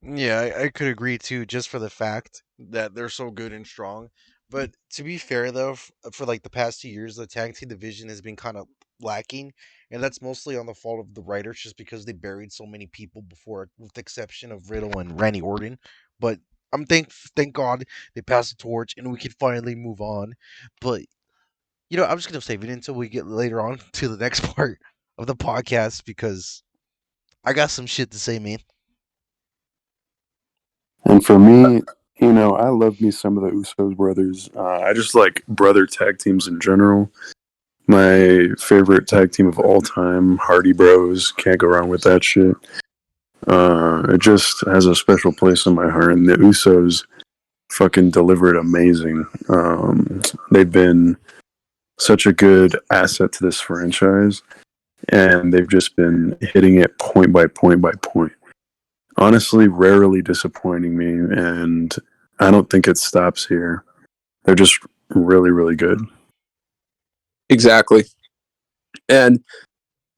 Yeah, I could agree too, just for the fact that they're so good and strong. But to be fair, though, for like the past 2 years, the tag team division has been kind of lacking, and that's mostly on the fault of the writers, just because they buried so many people before, with the exception of Riddle and Randy Orton. But thank God they passed the torch, and we can finally move on. But you know, I'm just gonna save it until we get later on to the next part of the podcast because I got some shit to say, man. And for me, I love me some of the Usos brothers. I just like brother tag teams in general. My favorite tag team of all time, Hardy Bros. Can't go wrong with that shit. It just has a special place in my heart. And the Usos fucking delivered amazing. They've been such a good asset to this franchise. And they've just been hitting it point by point by point. Honestly, rarely disappointing me. And I don't think it stops here. They're just really, really good. Exactly. And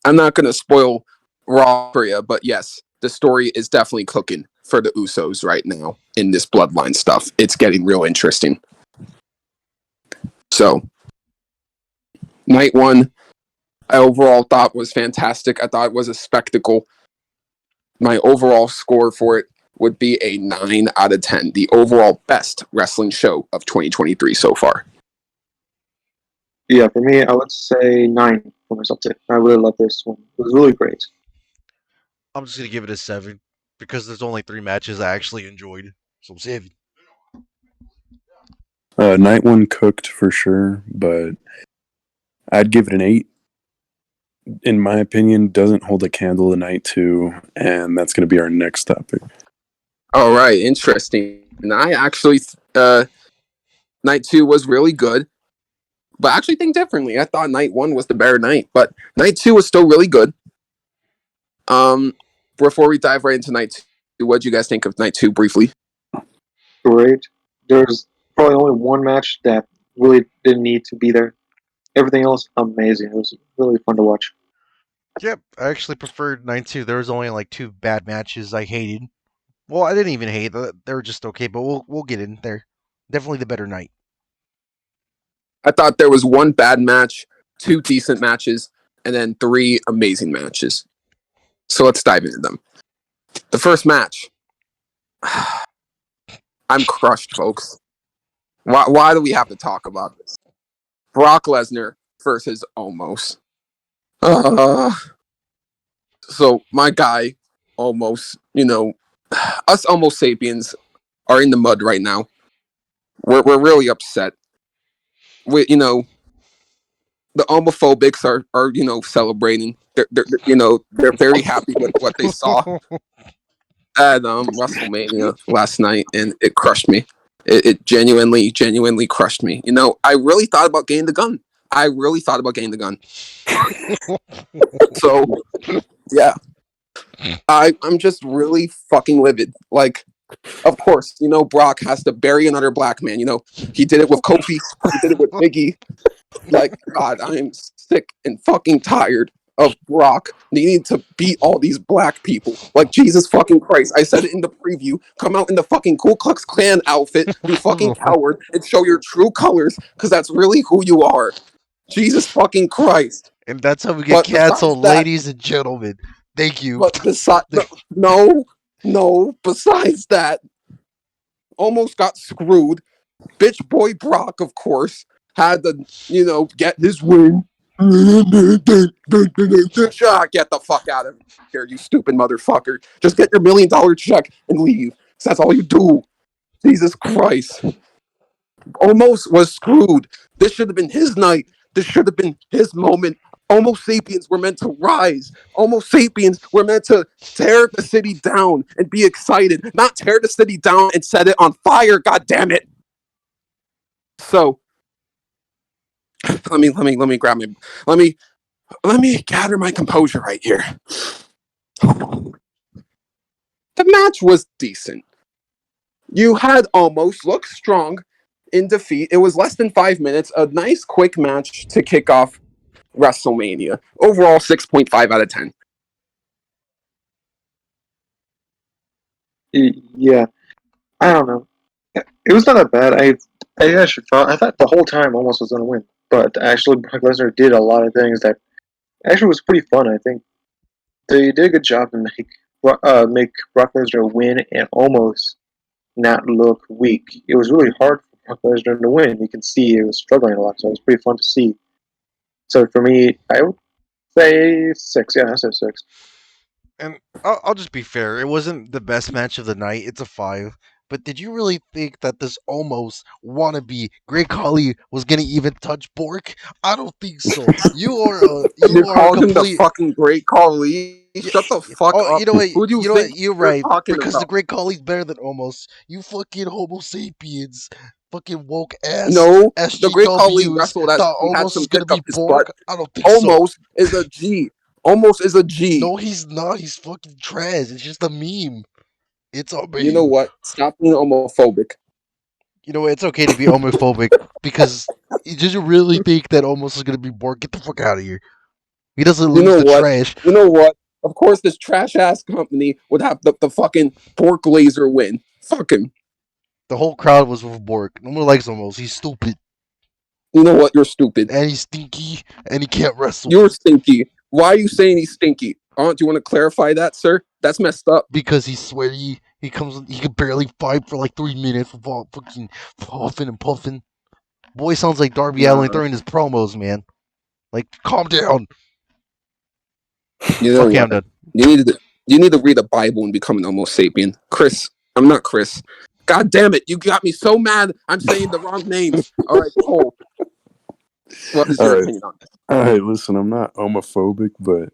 I'm not going to spoil Raw for you, but yes, the story is definitely cooking for the Usos right now in this bloodline stuff. It's getting real interesting. So, night one, I overall thought was fantastic. I thought it was a spectacle. My overall score for it would be a 9 out of 10. The overall best wrestling show of 2023 so far. Yeah, for me, I would say 9 for myself too. I really love this one. It was really great. I'm just gonna give it a 7 because there's only 3 matches I actually enjoyed. So 7. Night one cooked for sure, but I'd give it an 8. In my opinion, doesn't hold a candle to night two, and that's going to be our next topic. All right, interesting. And I actually, night two was really good, but I actually think differently. I thought night one was the better night, but night two was still really good. Before we dive right into night two, what do you guys think of night two briefly? Great. There's probably only one match that really didn't need to be there. Everything else, amazing. It was really fun to watch. Yep, I actually preferred 9-2. There was only like 2 bad matches I hated. Well, I didn't even hate them. They were just okay, but we'll get in there. Definitely the better night. I thought there was one bad match, 2 decent matches, and then 3 amazing matches. So let's dive into them. The first match. I'm crushed, folks. Why do we have to talk about this? Brock Lesnar versus Omos. So my guy, Omos, us Omos sapiens are in the mud right now. We're really upset. The homophobics are celebrating. They're very happy with what they saw at WrestleMania last night, and it crushed me. It genuinely crushed me. I really thought about getting the gun. So yeah, I'm just really fucking livid. Like, of course, Brock has to bury another black man. He did it with Kofi. He did it with Biggie. Like, God, I am sick and fucking tired of Brock needing to beat all these black people. Like, Jesus fucking Christ. I said it in the preview. Come out in the fucking Ku Klux Klan outfit, you fucking coward, and show your true colors, because that's really who you are. Jesus fucking Christ. And that's how we get But besides canceled, that- ladies and gentlemen. Thank you. But besides, besides that, almost got screwed. Bitch boy Brock, of course, had to, get his win. Get the fuck out of here, you stupid motherfucker. Just get your $1 million check and leave. That's all you do. Jesus Christ. Almost was screwed. This should have been his night. This should have been his moment. Homo sapiens were meant to rise. Homo sapiens were meant to tear the city down and be excited, not tear the city down and set it on fire. God damn it! So let me grab me. Let me gather my composure right here. The match was decent. You had almost look strong in defeat. It was less than 5 minutes. A nice quick match to kick off WrestleMania. Overall, 6.5 out of 10. Yeah, I don't know. It was not that bad. I actually I thought the whole time Almost was going to win, but actually Brock Lesnar did a lot of things that actually was pretty fun. I think they did a good job to make Brock Lesnar win and Almost not look weak. It was really hard for Brock Lesnar to win. You can see he was struggling a lot, so it was pretty fun to see. So for me, I would say 6. Yeah, I say 6. And I'll just be fair. It wasn't the best match of the night. It's a 5. But did you really think that this almost wannabe Great Khali was gonna even touch Bork? I don't think so. You Called him the complete. fucking Great Khali. Shut the fuck up. You know what? Who do you You know what? think You're right. talking Because about? the Great Khali's better than almost. You fucking Homo sapiens, fucking woke ass No, the Great Khali SGWs wrestled as thought he had almost some is gonna dick up be his butt. Bork. I don't think so. Almost is a G. Almost is a G. No, he's not. He's fucking trash. It's just a meme. It's a meme. You know what? Stop being homophobic. You know what? It's okay to be homophobic because did you really think that almost is gonna be Bork? Get the fuck out of here. He doesn't You lose know the what? trash. You know what? Of course, this trash ass company would have the fucking Bork laser win. Fuck him. The whole crowd was with Bork. No one likes almost. He's stupid. You know what? You're stupid. And he's stinky, and he can't wrestle. You're stinky. Why are you saying he's stinky? Do you want to clarify that, sir? That's messed up. Because he's sweaty. He can barely fight for like 3 minutes without fucking puffing and puffing. Boy sounds like Darby Allin during his promos, man. Like, calm down. You know Okay, what? I'm done. You need to read the Bible and become an Homo sapien. Chris, I'm not Chris. God damn it! You got me so mad. I'm saying the wrong names. All right, Cole. What is your opinion on this? All right, listen, I'm not homophobic, but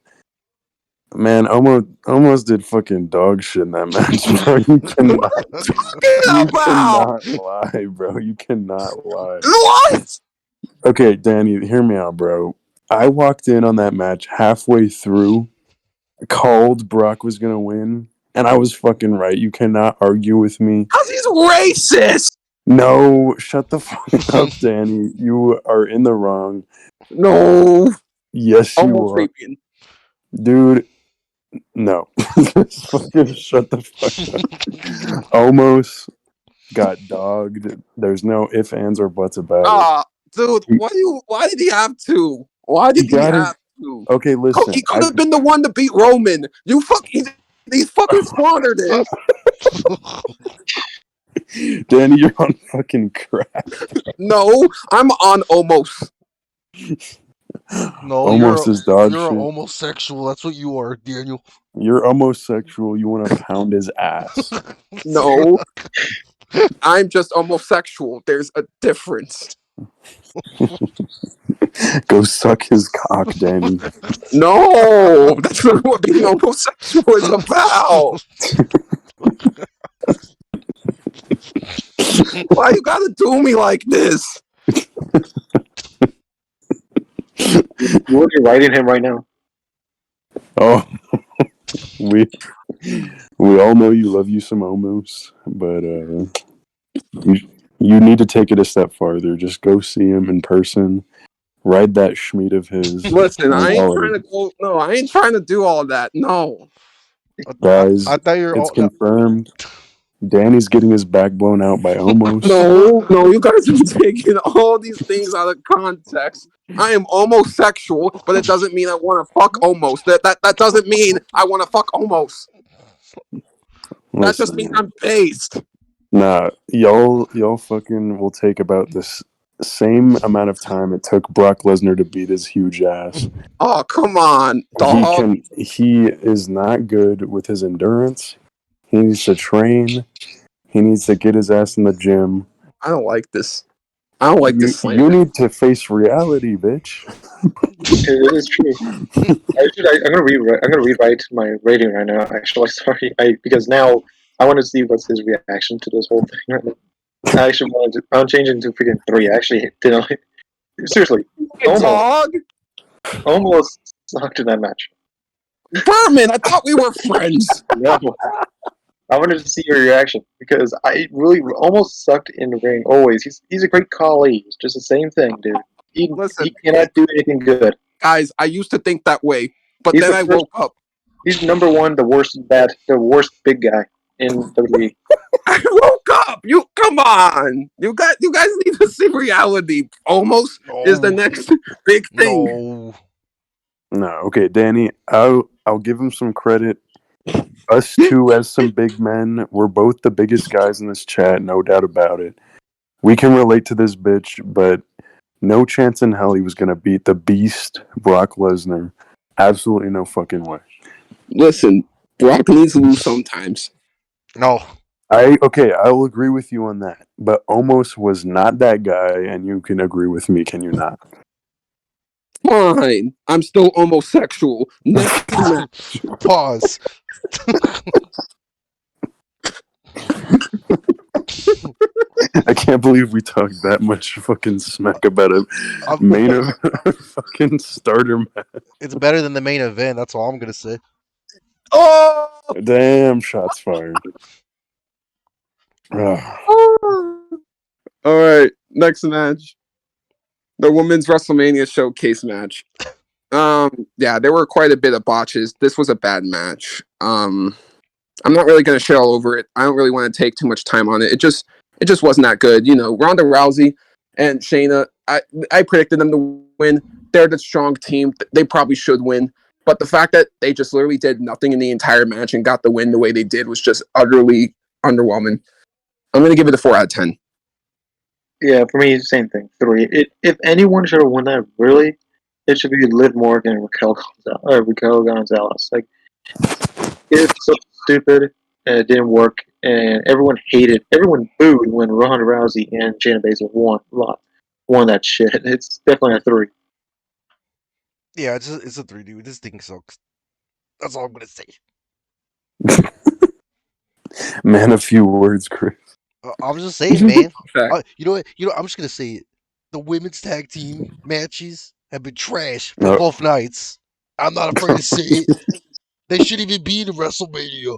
man, almost did fucking dog shit in that match, bro. You cannot lie, bro. You cannot lie. What? Okay, Danny, hear me out, bro. I walked in on that match halfway through, called Brock was gonna win, and I was fucking right. You cannot argue with me. How's he's racist? No, shut the fuck up, Danny. You are in the wrong. No. Yes, you Homo are. sapien. Dude, no. Fucking shut the fuck up. Almost got dogged. There's no ifs, ands, or buts about it. Dude, why did he have to? Why did he have to? Okay, listen. He could have been the one to beat Roman. He's fucking squandered it. Danny, you're on fucking crack. No, I'm on almost. No, Almost is dog you're shit. a homosexual. That's what you are, Daniel. You're homosexual. You want to pound his ass. No, I'm just homosexual. There's a difference. Go suck his cock, Danny. No, that's not what being homosexual is about. Why you gotta do me like this? You're already writing him right now. Oh, we all know you love you some homos, but you need to take it a step farther. Just go see him in person. Ride that schmeat of his. Listen, I ain't trying to go. No, I ain't trying to do all that. No, Guys, I thought you were it's confirmed. Danny's getting his back blown out by homos. No, you guys are taking all these things out of context. I am homosexual, but it doesn't mean I want to fuck homos. That doesn't mean I want to fuck homos. That just means I'm based. Nah, y'all fucking will take about this same amount of time it took Brock Lesnar to beat his huge ass. Oh, come on, dog. He is not good with his endurance. He needs to train. He needs to get his ass in the gym. I don't like this. I don't like this. You need to face reality, bitch. It is true. I'm gonna rewrite my rating right now. Actually, sorry, because now I want to see what's his reaction to this whole thing right now. I'm changing to freaking 3. Actually, seriously, Dog. almost sucked in that match. Berman, I thought we were friends. No. I wanted to see your reaction because I really almost sucked in the ring. Always, he's a great colleague. It's just the same thing, dude. He cannot do anything good. Guys, I used to think that way, but then I woke up. He's number one, the worst big guy in WWE. I woke up. You come on. You guys need to see reality. Almost is the next big thing. No, okay, Danny. I'll give him some credit. Us two as some big men, we're both the biggest guys in this chat, no doubt about it. We can relate to this bitch, but no chance in hell he was gonna beat the beast, Brock Lesnar. Absolutely no fucking way. Listen, Brock needs to lose sometimes. No. I'll agree with you on that. But Omos was not that guy, and you can agree with me, can you not? Fine. I'm still homosexual. Next match. Pause. I can't believe we talked that much fucking smack about a main event fucking starter match. It's better than the main event, that's all I'm gonna say. Oh! Damn, shots fired. All right, next match. The women's WrestleMania showcase match. Yeah, there were quite a bit of botches. This was a bad match. I'm not really going to shit all over it. I don't really want to take too much time on it. It just wasn't that good. You know, Ronda Rousey and Shayna. I predicted them to win. They're the strong team. They probably should win. But the fact that they just literally did nothing in the entire match and got the win the way they did was just utterly underwhelming. I'm going to give it a 4 out of 10. Yeah, for me, same thing. 3. If anyone should have won that, really, it should be Liv Morgan and Raquel Gonzalez. Like, it's so stupid, and it didn't work, and everyone booed when Ronda Rousey and Shayna Baszler won that shit. It's definitely a 3. Yeah, it's a 3, dude. This thing sucks. That's all I'm gonna say. Man, a few words, Chris. I'm just saying, man. Okay. You know what? I'm just gonna say it. The women's tag team matches have been trash for No. both nights. I'm not afraid to say it. They shouldn't even be in WrestleMania.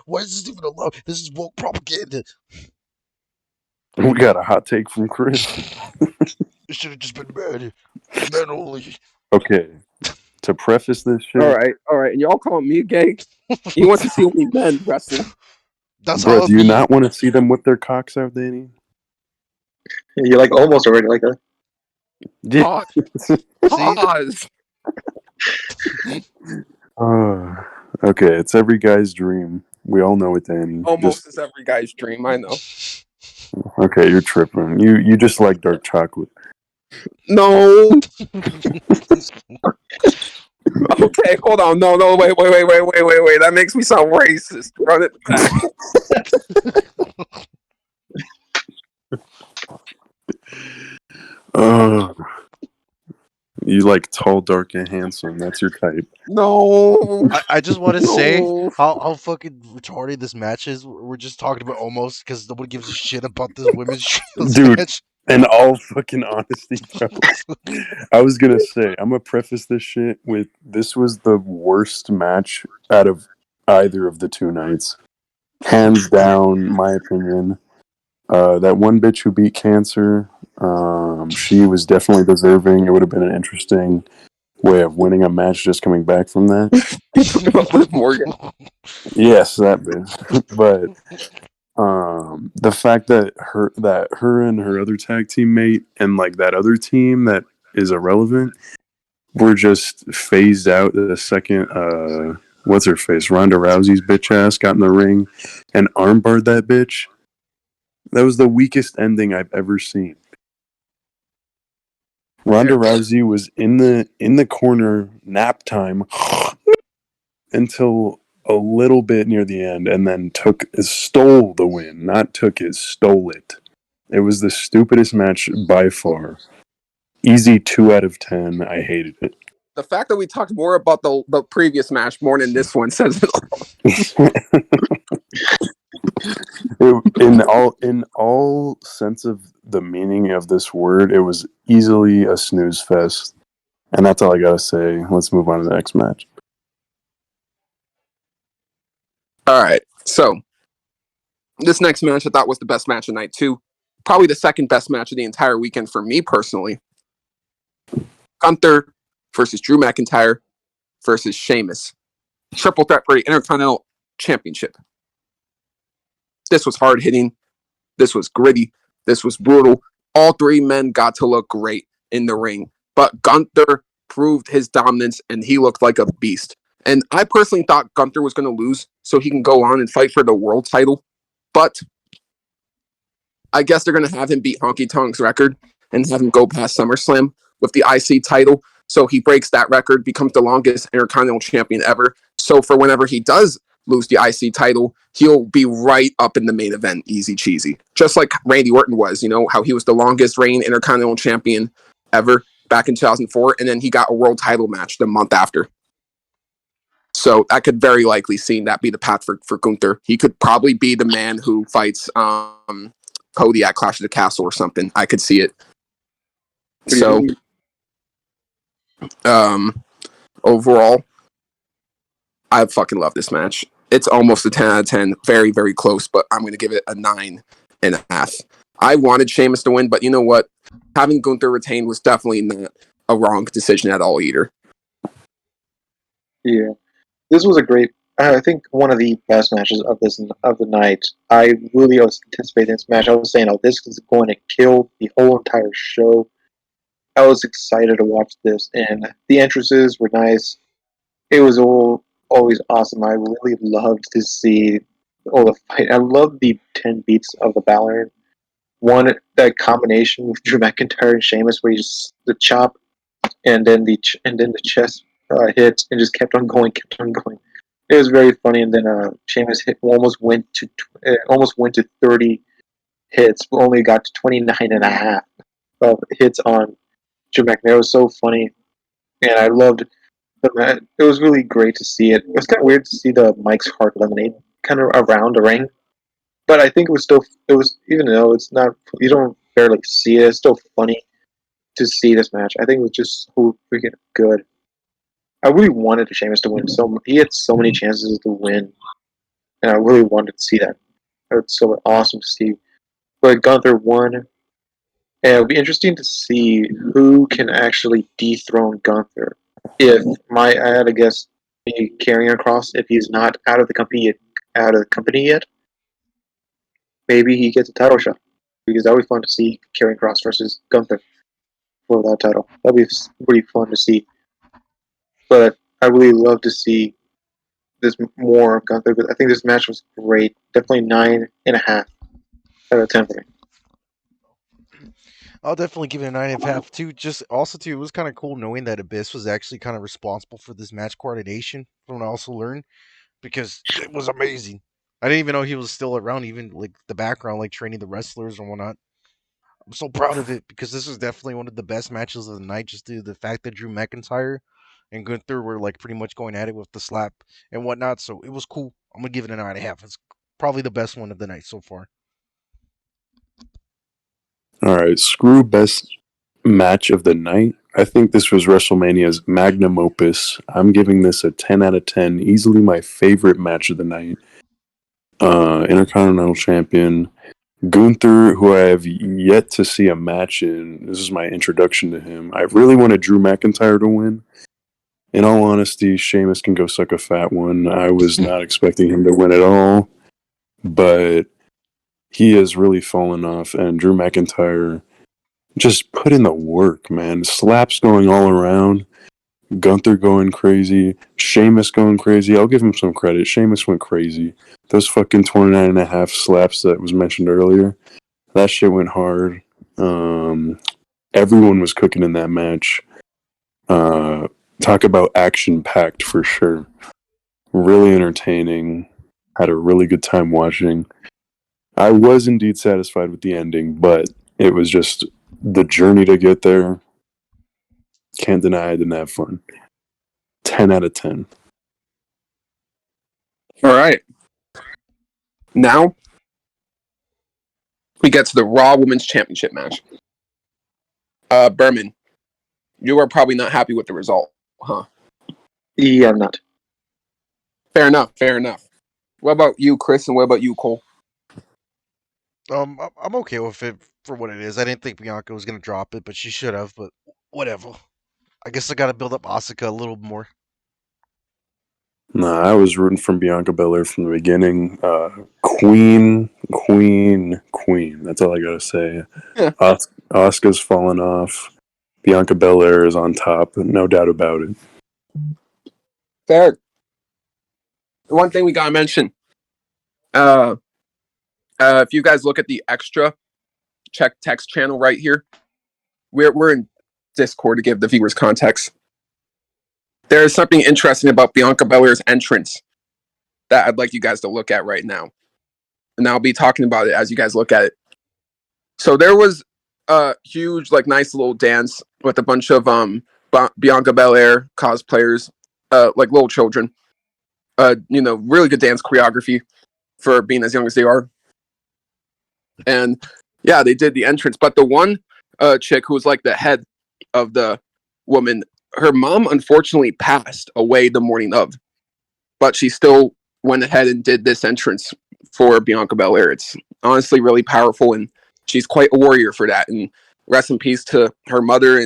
Why is this even allowed? This is woke propaganda. We got a hot take from Chris. It should have just been men only. Okay, to preface this shit, All right. And y'all calling me gay? You want to see only men wrestle? That's bro, how do you not want to see them with their cocks out, Danny? You're like almost already like that. Pause. Pause. Okay, it's every guy's dream. We all know it, Danny. Almost is every guy's dream. I know. Okay, you're tripping. You just like dark chocolate. No. Okay, hold on. No, wait. That makes me sound racist. Run it back. You like tall, dark, and handsome. That's your type. No. I just want to say No. how fucking retarded this match is. We're just talking about almost because nobody gives a shit about this women's trios Dude. match. In all fucking honesty, bro. I was gonna say, I'm gonna preface this shit with this was the worst match out of either of the two nights. Hands down, my opinion. That one bitch who beat Cancer, she was definitely deserving. It would have been an interesting way of winning a match just coming back from that. You talking about Liv Morgan? Yes, that bitch. But the fact that her and her other tag teammate and like that other team that is irrelevant were just phased out the second what's her face, Ronda Rousey's bitch ass got in the ring and armbarred that bitch. That was the weakest ending I've ever seen. Ronda Rousey was in the corner nap time until a little bit near the end, and then stole the win. Not took it, stole it. It was the stupidest match by far. Easy 2 out of 10. I hated it. The fact that we talked more about the previous match more than this one says it all. In all sense of the meaning of this word, it was easily a snooze fest. And that's all I gotta say. Let's move on to the next match. All right. So this next match I thought was the best match of night 2. Probably the second best match of the entire weekend for me personally. Gunther versus Drew McIntyre versus Sheamus. Triple threat for the Intercontinental Championship. This was hard hitting. This was gritty. This was brutal. All three men got to look great in the ring. But Gunther proved his dominance and he looked like a beast. And I personally thought Gunther was going to lose so he can go on and fight for the world title. But I guess they're going to have him beat Honky Tonk's record and have him go past SummerSlam with the IC title. So he breaks that record, becomes the longest Intercontinental Champion ever. So for whenever he does lose the IC title, he'll be right up in the main event, easy cheesy. Just like Randy Orton was, you know, how he was the longest reigning Intercontinental Champion ever back in 2004, and then he got a world title match the month after. So that could very likely see that be the path for Gunther. He could probably be the man who fights Cody at Clash of the Castle or something. I could see it. So overall, I fucking love this match. It's almost a 10 out of 10. Very, very close, but I'm going to give it a 9.5. I wanted Sheamus to win, but you know what? Having Gunther retain was definitely not a wrong decision at all either. Yeah. This was a great I think one of the best matches of the night. I really was anticipating this match. I was saying, "Oh, this is going to kill the whole entire show." I was excited to watch this, and the entrances were nice. It was always awesome. I really loved to see all the fight. I love the 10 beats of the Balor. One, that combination with Drew McIntyre and Sheamus, where he just the chop and then the chest hit and just kept on going, kept on going. It was very funny. And then Sheamus almost went to 30 hits, but only got to 29.5 of hits on Drew McIntyre. It was so funny, and I loved the match. It was really great to see it. It was kind of weird to see the Mike's Hard Lemonade kind of around the ring, but I think it was even though it's not, you don't barely see it, it's still funny to see this match. I think it was just so freaking good. I really wanted Sheamus to win. He had so many chances to win, and I really wanted to see that. It was so awesome to see. But Gunther won, and it'll be interesting to see who can actually dethrone Gunther. If I had to guess, maybe Karrion Kross, if he's not out of the company yet, maybe he gets a title shot. Because that would be fun to see Karrion Kross versus Gunther for that title. That'd be pretty fun to see. But I really love to see this more of Gunther. But I think this match was great. Definitely 9.5 out of 10 for me. I'll definitely give it a 9.5 too. Just also too, it was kind of cool knowing that Abyss was actually kind of responsible for this match coordination. From what I also learned, because it was amazing. I didn't even know he was still around, even like the background, like training the wrestlers and whatnot. I'm so proud of it because this is definitely one of the best matches of the night. Just due to the fact that Drew McIntyre and Gunther were like pretty much going at it with the slap and whatnot. So it was cool. I'm gonna give it a 9.5. It's probably the best one of the night so far. All right, screw best match of the night. I think this was WrestleMania's magnum opus. I'm giving this a 10 out of 10. Easily my favorite match of the night. Intercontinental Champion Gunther, who I have yet to see a match in. This is my introduction to him. I really wanted Drew McIntyre to win. In all honesty, Sheamus can go suck a fat one. I was not expecting him to win at all, but he has really fallen off, and Drew McIntyre just put in the work, man. Slaps going all around. Gunther going crazy. Sheamus going crazy. I'll give him some credit. Sheamus went crazy. Those fucking 29.5 slaps that was mentioned earlier, that shit went hard. Everyone was cooking in that match. Talk about action-packed for sure. Really entertaining. Had a really good time watching. I was indeed satisfied with the ending, but it was just the journey to get there. Can't deny I didn't have fun. 10 out of 10. All right. Now we get to the Raw Women's Championship match. Berman, you are probably not happy with the result, huh? Yeah, I'm not. Fair enough. Fair enough. What about you, Chris, and what about you, Cole? I'm okay with it for what it is. I didn't think Bianca was gonna drop it, but she should have. But whatever. I guess I gotta build up Asuka a little more. Nah, I was rooting for Bianca Belair from the beginning. Queen. That's all I gotta say. Yeah. Asuka's fallen off. Bianca Belair is on top, no doubt about it. Fair. The one thing we gotta mention, if you guys look at the extra check text channel right here, we're in Discord to give the viewers context. There is something interesting about Bianca Belair's entrance that I'd like you guys to look at right now, and I'll be talking about it as you guys look at it. So there was a huge, like, nice little dance with a bunch of Bianca Belair cosplayers, like little children. Really good dance choreography for being as young as they are. And yeah, they did the entrance. But the one chick who was like the head of the woman, her mom unfortunately passed away the morning of, but she still went ahead and did this entrance for Bianca Belair. It's honestly really powerful, and she's quite a warrior for that. And rest in peace to her mother,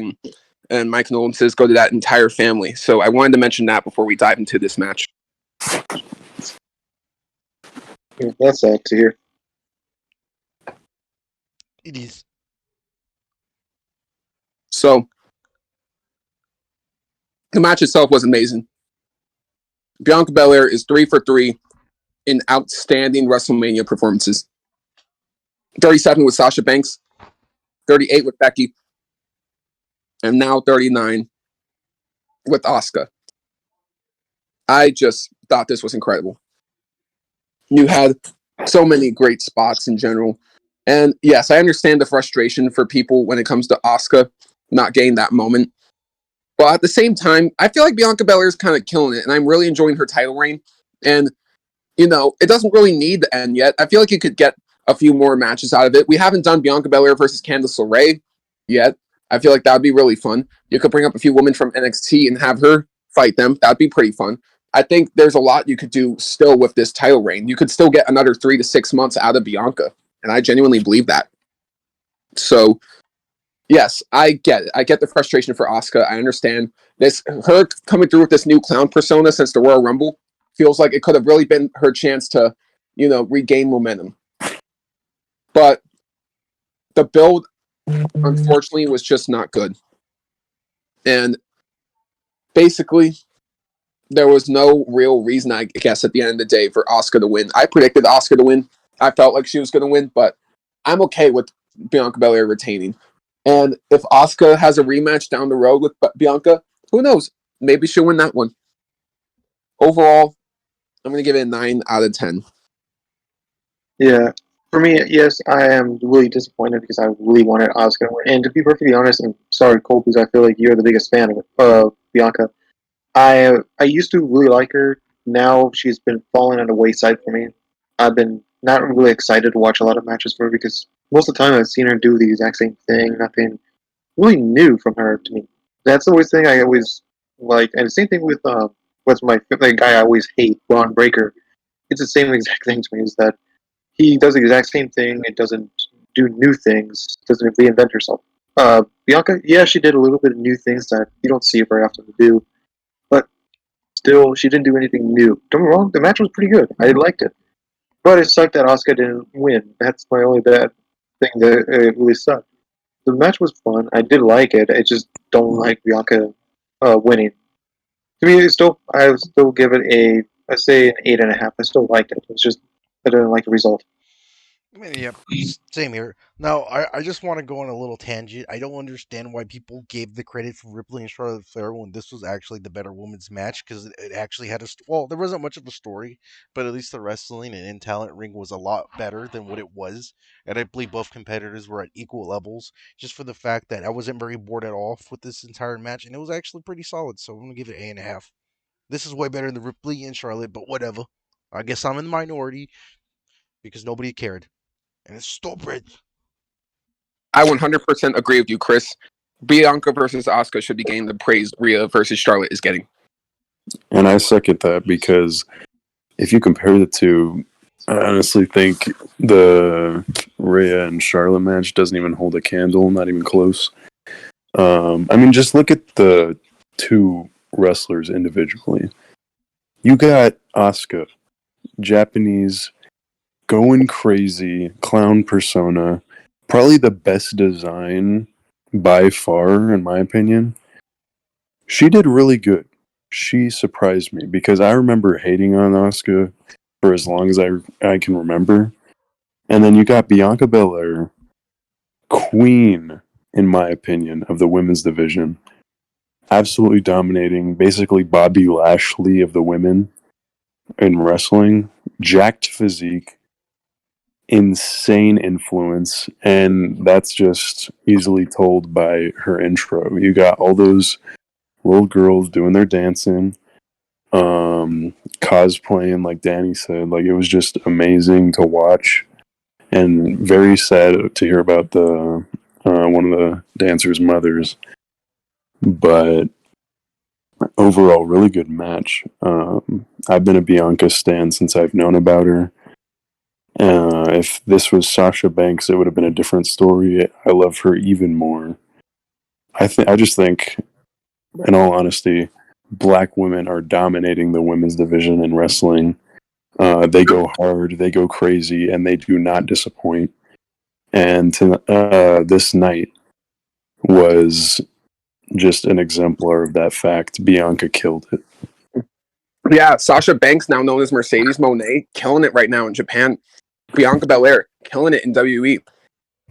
and my condolences go to that entire family. So I wanted to mention that before we dive into this match. Yeah, that's sad to hear. It is. So the match itself was amazing. Bianca Belair is 3 for 3 in outstanding WrestleMania performances. 37 with Sasha Banks, 38 with Becky, and now 39 with Asuka. I just thought this was incredible. You had so many great spots in general. And yes, I understand the frustration for people when it comes to Asuka not getting that moment. But at the same time, I feel like Bianca Belair is kind of killing it, and I'm really enjoying her title reign. And, it doesn't really need the end yet. I feel like you could get a few more matches out of it. We haven't done Bianca Belair versus Candice LeRae yet. I feel like that would be really fun. You could bring up a few women from NXT and have her fight them. That'd be pretty fun. I think there's a lot you could do still with this title reign. You could still get another 3 to 6 months out of Bianca, and I genuinely believe that. So, yes, I get it. I get the frustration for Asuka. I understand this. Her coming through with this new clown persona since the Royal Rumble feels like it could have really been her chance to, regain momentum. But the build, unfortunately, was just not good. And basically, there was no real reason, I guess, at the end of the day for Asuka to win. I predicted Asuka to win. I felt like she was going to win, but I'm okay with Bianca Belair retaining. And if Asuka has a rematch down the road with Bianca, who knows? Maybe she'll win that one. Overall, I'm going to give it a 9 out of 10. Yeah. For me, yes, I am really disappointed because I really wanted Asuka to win. And to be perfectly honest, and sorry, Cole, because I feel like you're the biggest fan of Bianca. I used to really like her. Now she's been falling on the wayside for me. I've been not really excited to watch a lot of matches for her because most of the time I've seen her do the exact same thing. Nothing really new from her to me. That's the always thing I always like. And the same thing with what's my the guy I always hate, Braun Breaker. It's the same exact thing to me. Is that he does the exact same thing. It doesn't do new things. Doesn't reinvent herself. Bianca, yeah, she did a little bit of new things that you don't see her very often to do. But still, she didn't do anything new. Don't get me wrong, the match was pretty good. I liked it. But it sucked that Asuka didn't win. That's my only bad thing that it really sucked. The match was fun. I did like it. I just don't like Bianca winning. To me, I would still give it I say an 8.5. I still liked it. It's just I didn't like the result. I mean, yep, same here. Now, I just want to go on a little tangent. I don't understand why people gave the credit for Ripley and Charlotte Flair when this was actually the better women's match because it actually had well, there wasn't much of a story, but at least the wrestling and in talent ring was a lot better than what it was. And I believe both competitors were at equal levels, just for the fact that I wasn't very bored at all with this entire match, and it was actually pretty solid. So I'm gonna give it 8.5. This is way better than Ripley and Charlotte, but whatever. I guess I'm in the minority because nobody cared. And it's stupid. I 100% agree with you, Chris. Bianca versus Asuka should be getting the praise Rhea versus Charlotte is getting. And I second that because if you compare the two, I honestly think the Rhea and Charlotte match doesn't even hold a candle, not even close. I mean, just look at the two wrestlers individually. You got Asuka, Japanese, going crazy, clown persona, probably the best design by far, in my opinion. She did really good. She surprised me because I remember hating on Asuka for as long as I can remember. And then you got Bianca Belair, queen, in my opinion, of the women's division. Absolutely dominating, basically Bobby Lashley of the women in wrestling. Jacked physique, insane influence, and that's just easily told by her intro. You got all those little girls doing their dancing, cosplaying, like Danny said. Like, it was just amazing to watch, and very sad to hear about the one of the dancers' mothers. But overall, really good match. I've been a Bianca stan since I've known about her. If this was Sasha Banks, it would have been a different story. I love her even more. I just think, in all honesty, black women are dominating the women's division in wrestling. They go hard, they go crazy, and they do not disappoint. And this night was just an exemplar of that fact. Bianca killed it. Yeah, Sasha Banks, now known as Mercedes Moné, killing it right now in Japan. Bianca Belair, killing it in WWE.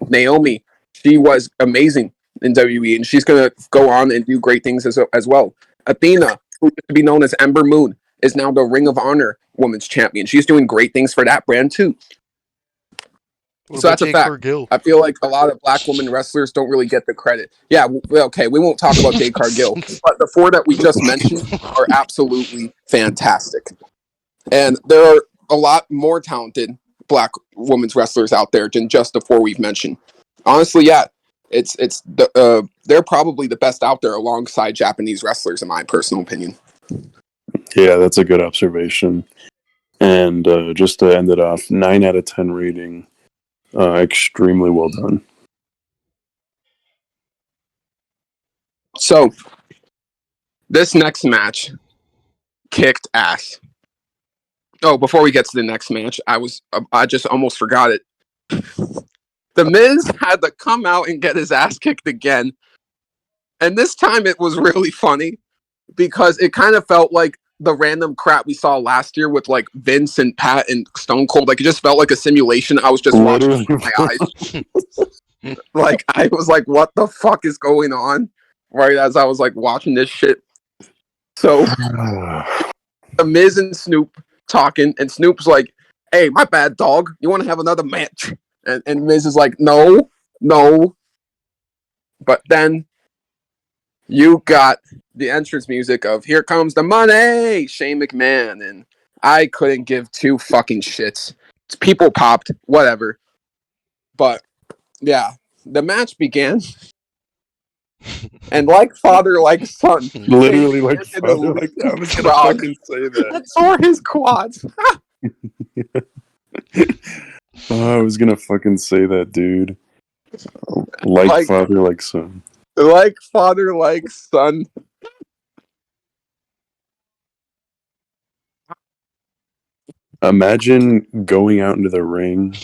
Naomi, she was amazing in WWE, and she's going to go on and do great things as well. Athena, who used to be known as Ember Moon, is now the Ring of Honor Women's Champion. She's doing great things for that brand, too. What So about that's a Jade fact. Cargill? I feel like a lot of black women wrestlers don't really get the credit. Yeah, okay, we won't talk about Jade Cargill, but the four that we just mentioned are absolutely fantastic. And there are a lot more talented black women's wrestlers out there than just the four we've mentioned. Honestly, yeah, they're probably the best out there alongside Japanese wrestlers, in my personal opinion. Yeah, that's a good observation. And just to end it off, 9 out of 10 rating. Extremely well done. So, this next match kicked ass. Oh, before we get to the next match, I just almost forgot it. The Miz had to come out and get his ass kicked again. And this time it was really funny because it kind of felt like the random crap we saw last year with like Vince and Pat and Stone Cold. Like it just felt like a simulation. I was just watching with my eyes. Like I was like, what the fuck is going on? Right as I was like watching this shit. So the Miz and Snoop talking, and Snoop's like, hey, my bad, dog. You want to have another match? And Miz is like, no. But then you got the entrance music of Here Comes the Money, Shane McMahon, and I couldn't give two fucking shits. People popped, whatever. But yeah, the match began. And like father, like son. Literally like father, like I was gonna fucking say that. Tore his quads. I was gonna fucking say that, dude. Like father, like son. Like father, like son. Imagine going out into the ring,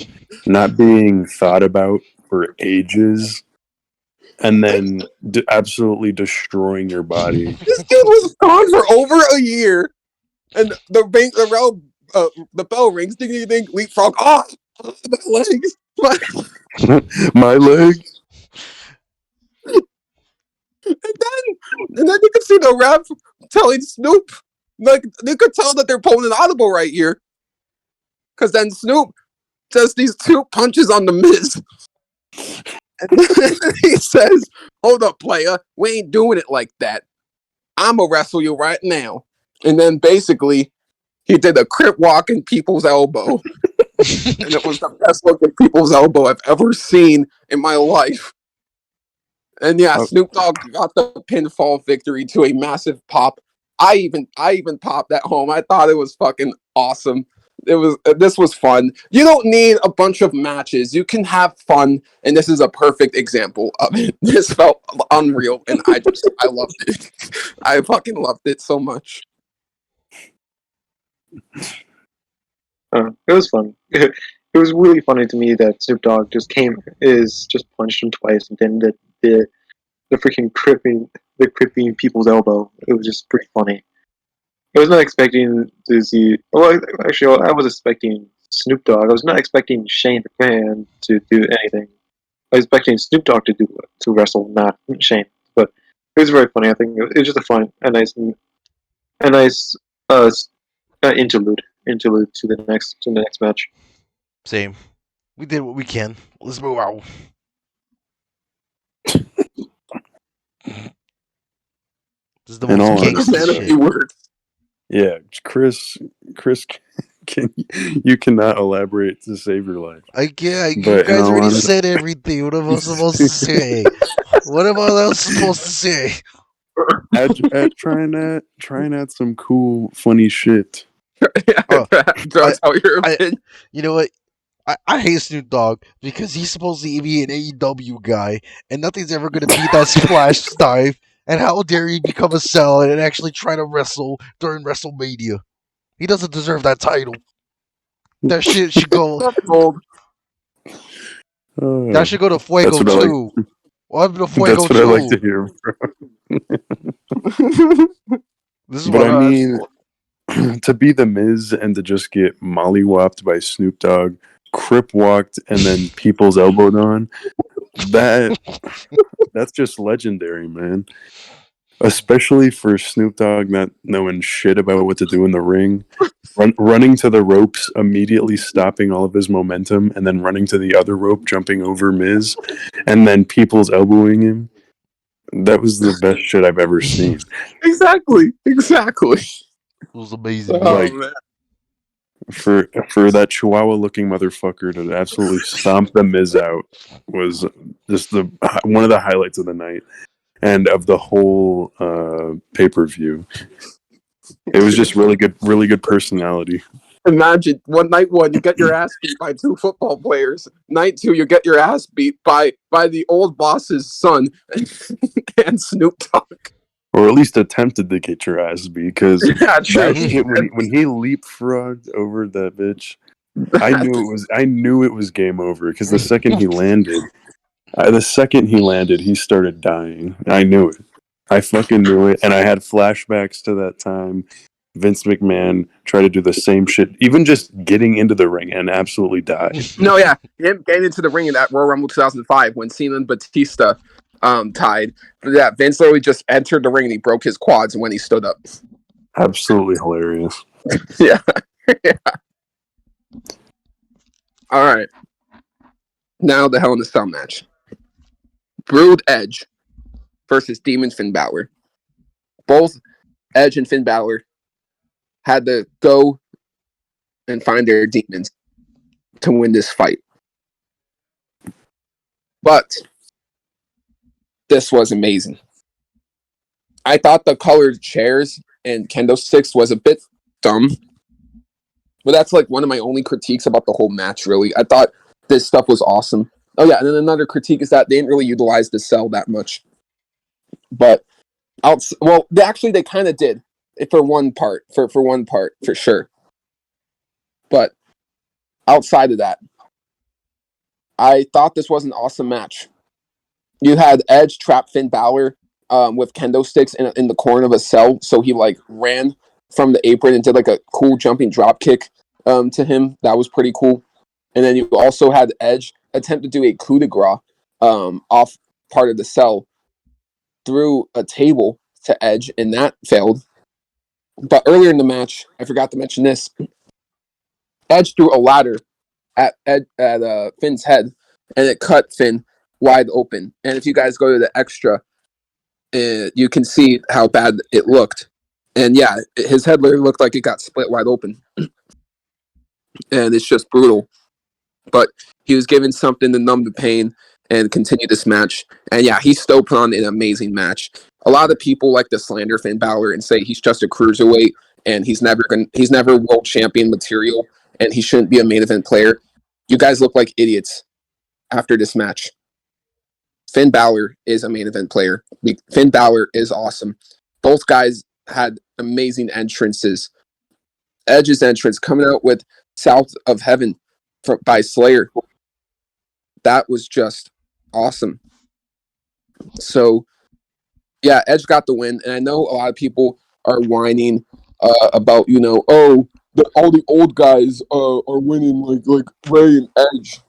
not being thought about for ages, and then absolutely destroying your body. This dude was gone for over a year, and the bell rings. Ding ding ding. Leapfrog. Oh, my legs. My legs. And then you could see the ref telling Snoop, like you could tell that they're pulling an audible right here, because then Snoop does these two punches on the Miz. And then he says, hold up, player. We ain't doing it like that. I'm going to wrestle you right now. And then basically, he did a crip walk in people's elbow. And it was the best looking people's elbow I've ever seen in my life. And yeah, Snoop Dogg got the pinfall victory to a massive pop. I even popped at home. I thought it was fucking awesome. This was fun. You don't need a bunch of matches. You can have fun, and this is a perfect example of it. This felt unreal, and I loved it. I fucking loved it so much. It was fun. It was really funny to me that Snoop Dogg just punched him twice, and then the freaking cripping people's elbow. It was just pretty funny. I was not expecting to see. Well, actually, I was expecting Snoop Dogg. I was not expecting Shane McMahon to do anything. I was expecting Snoop Dogg to wrestle, not Shane. But it was very funny. I think it was just a nice interlude to the next match. Same. We did what we can. Let's move out. This is the In all most gangster honesty, shit. Yeah, Chris, you cannot elaborate to save your life. You But guys already said everything. What am I supposed to say? What am I else supposed to say? Trying out some cool, funny shit. Drugs out your opinion. You know what? I hate Snoop Dogg because he's supposed to be an AEW guy, and nothing's ever going to beat that splash dive. And how dare he become a sellout and actually try to wrestle during WrestleMania? He doesn't deserve that title. That shit should go. That's gold. That should go to Fuego That's what I like. 2. What happened to Fuego That's what I like to 2? hear. This is But what I mean, to be the Miz and to just get mollywopped by Snoop Dogg, crip walked, and then people's elbowed on, that's just legendary, man. Especially for Snoop Dogg not knowing shit about what to do in the ring, running to the ropes, immediately stopping all of his momentum, and then running to the other rope, jumping over Miz, and then people's elbowing him. That was the best shit I've ever seen. Exactly. it was amazing. Oh, Like, man. For that Chihuahua-looking motherfucker to absolutely stomp the Miz out was just one of the highlights of the night and of the whole pay-per-view. It was just really good personality. Imagine night one, you get your ass beat by 2 football players. Night 2, you get your ass beat by the old boss's son and Snoop Dogg. Or at least attempted to get your ass beat, because Yeah, true. that shit, when he leapfrogged over that bitch, I knew it was game over, because the second he landed, he started dying. I knew it. I fucking knew it, and I had flashbacks to that time Vince McMahon tried to do the same shit, even just getting into the ring, and absolutely died. No, yeah, him getting into the ring in that Royal Rumble 2005 when Cena and Batista tied. Yeah, Vince literally just entered the ring and he broke his quads when he stood up. Absolutely hilarious. Yeah. Yeah. All right. Now the Hell in a Cell match. Brood Edge versus Demon Finn Balor. Both Edge and Finn Balor had to go and find their demons to win this fight. But this was amazing. I thought the colored chairs and kendo sticks was a bit dumb. But that's like one of my only critiques about the whole match, really. I thought this stuff was awesome. Oh, yeah, and then another critique is that they didn't really utilize the cell that much. But, they kind of did. For one part, for sure. But outside of that, I thought this was an awesome match. You had Edge trap Finn Balor with kendo sticks in the corner of a cell, so he like ran from the apron and did like a cool jumping drop kick to him. That was pretty cool. And then you also had Edge attempt to do a coup de grace off part of the cell through a table to Edge, and that failed. But earlier in the match, I forgot to mention this. Edge threw a ladder at Finn's head, and it cut Finn wide open. And if you guys go to the extra, you can see how bad it looked. And yeah, his head literally looked like it got split wide open. And it's just brutal. But he was given something to numb the pain and continue this match. And yeah, he still put on an amazing match. A lot of people like to slander Finn Balor and say he's just a cruiserweight and he's never world champion material and he shouldn't be a main event player. You guys look like idiots after this match. Finn Balor is a main event player. Finn Balor is awesome. Both guys had amazing entrances. Edge's entrance coming out with South of Heaven by Slayer. That was just awesome. So, yeah, Edge got the win. And I know a lot of people are whining about, all the old guys are winning like Ray and Edge.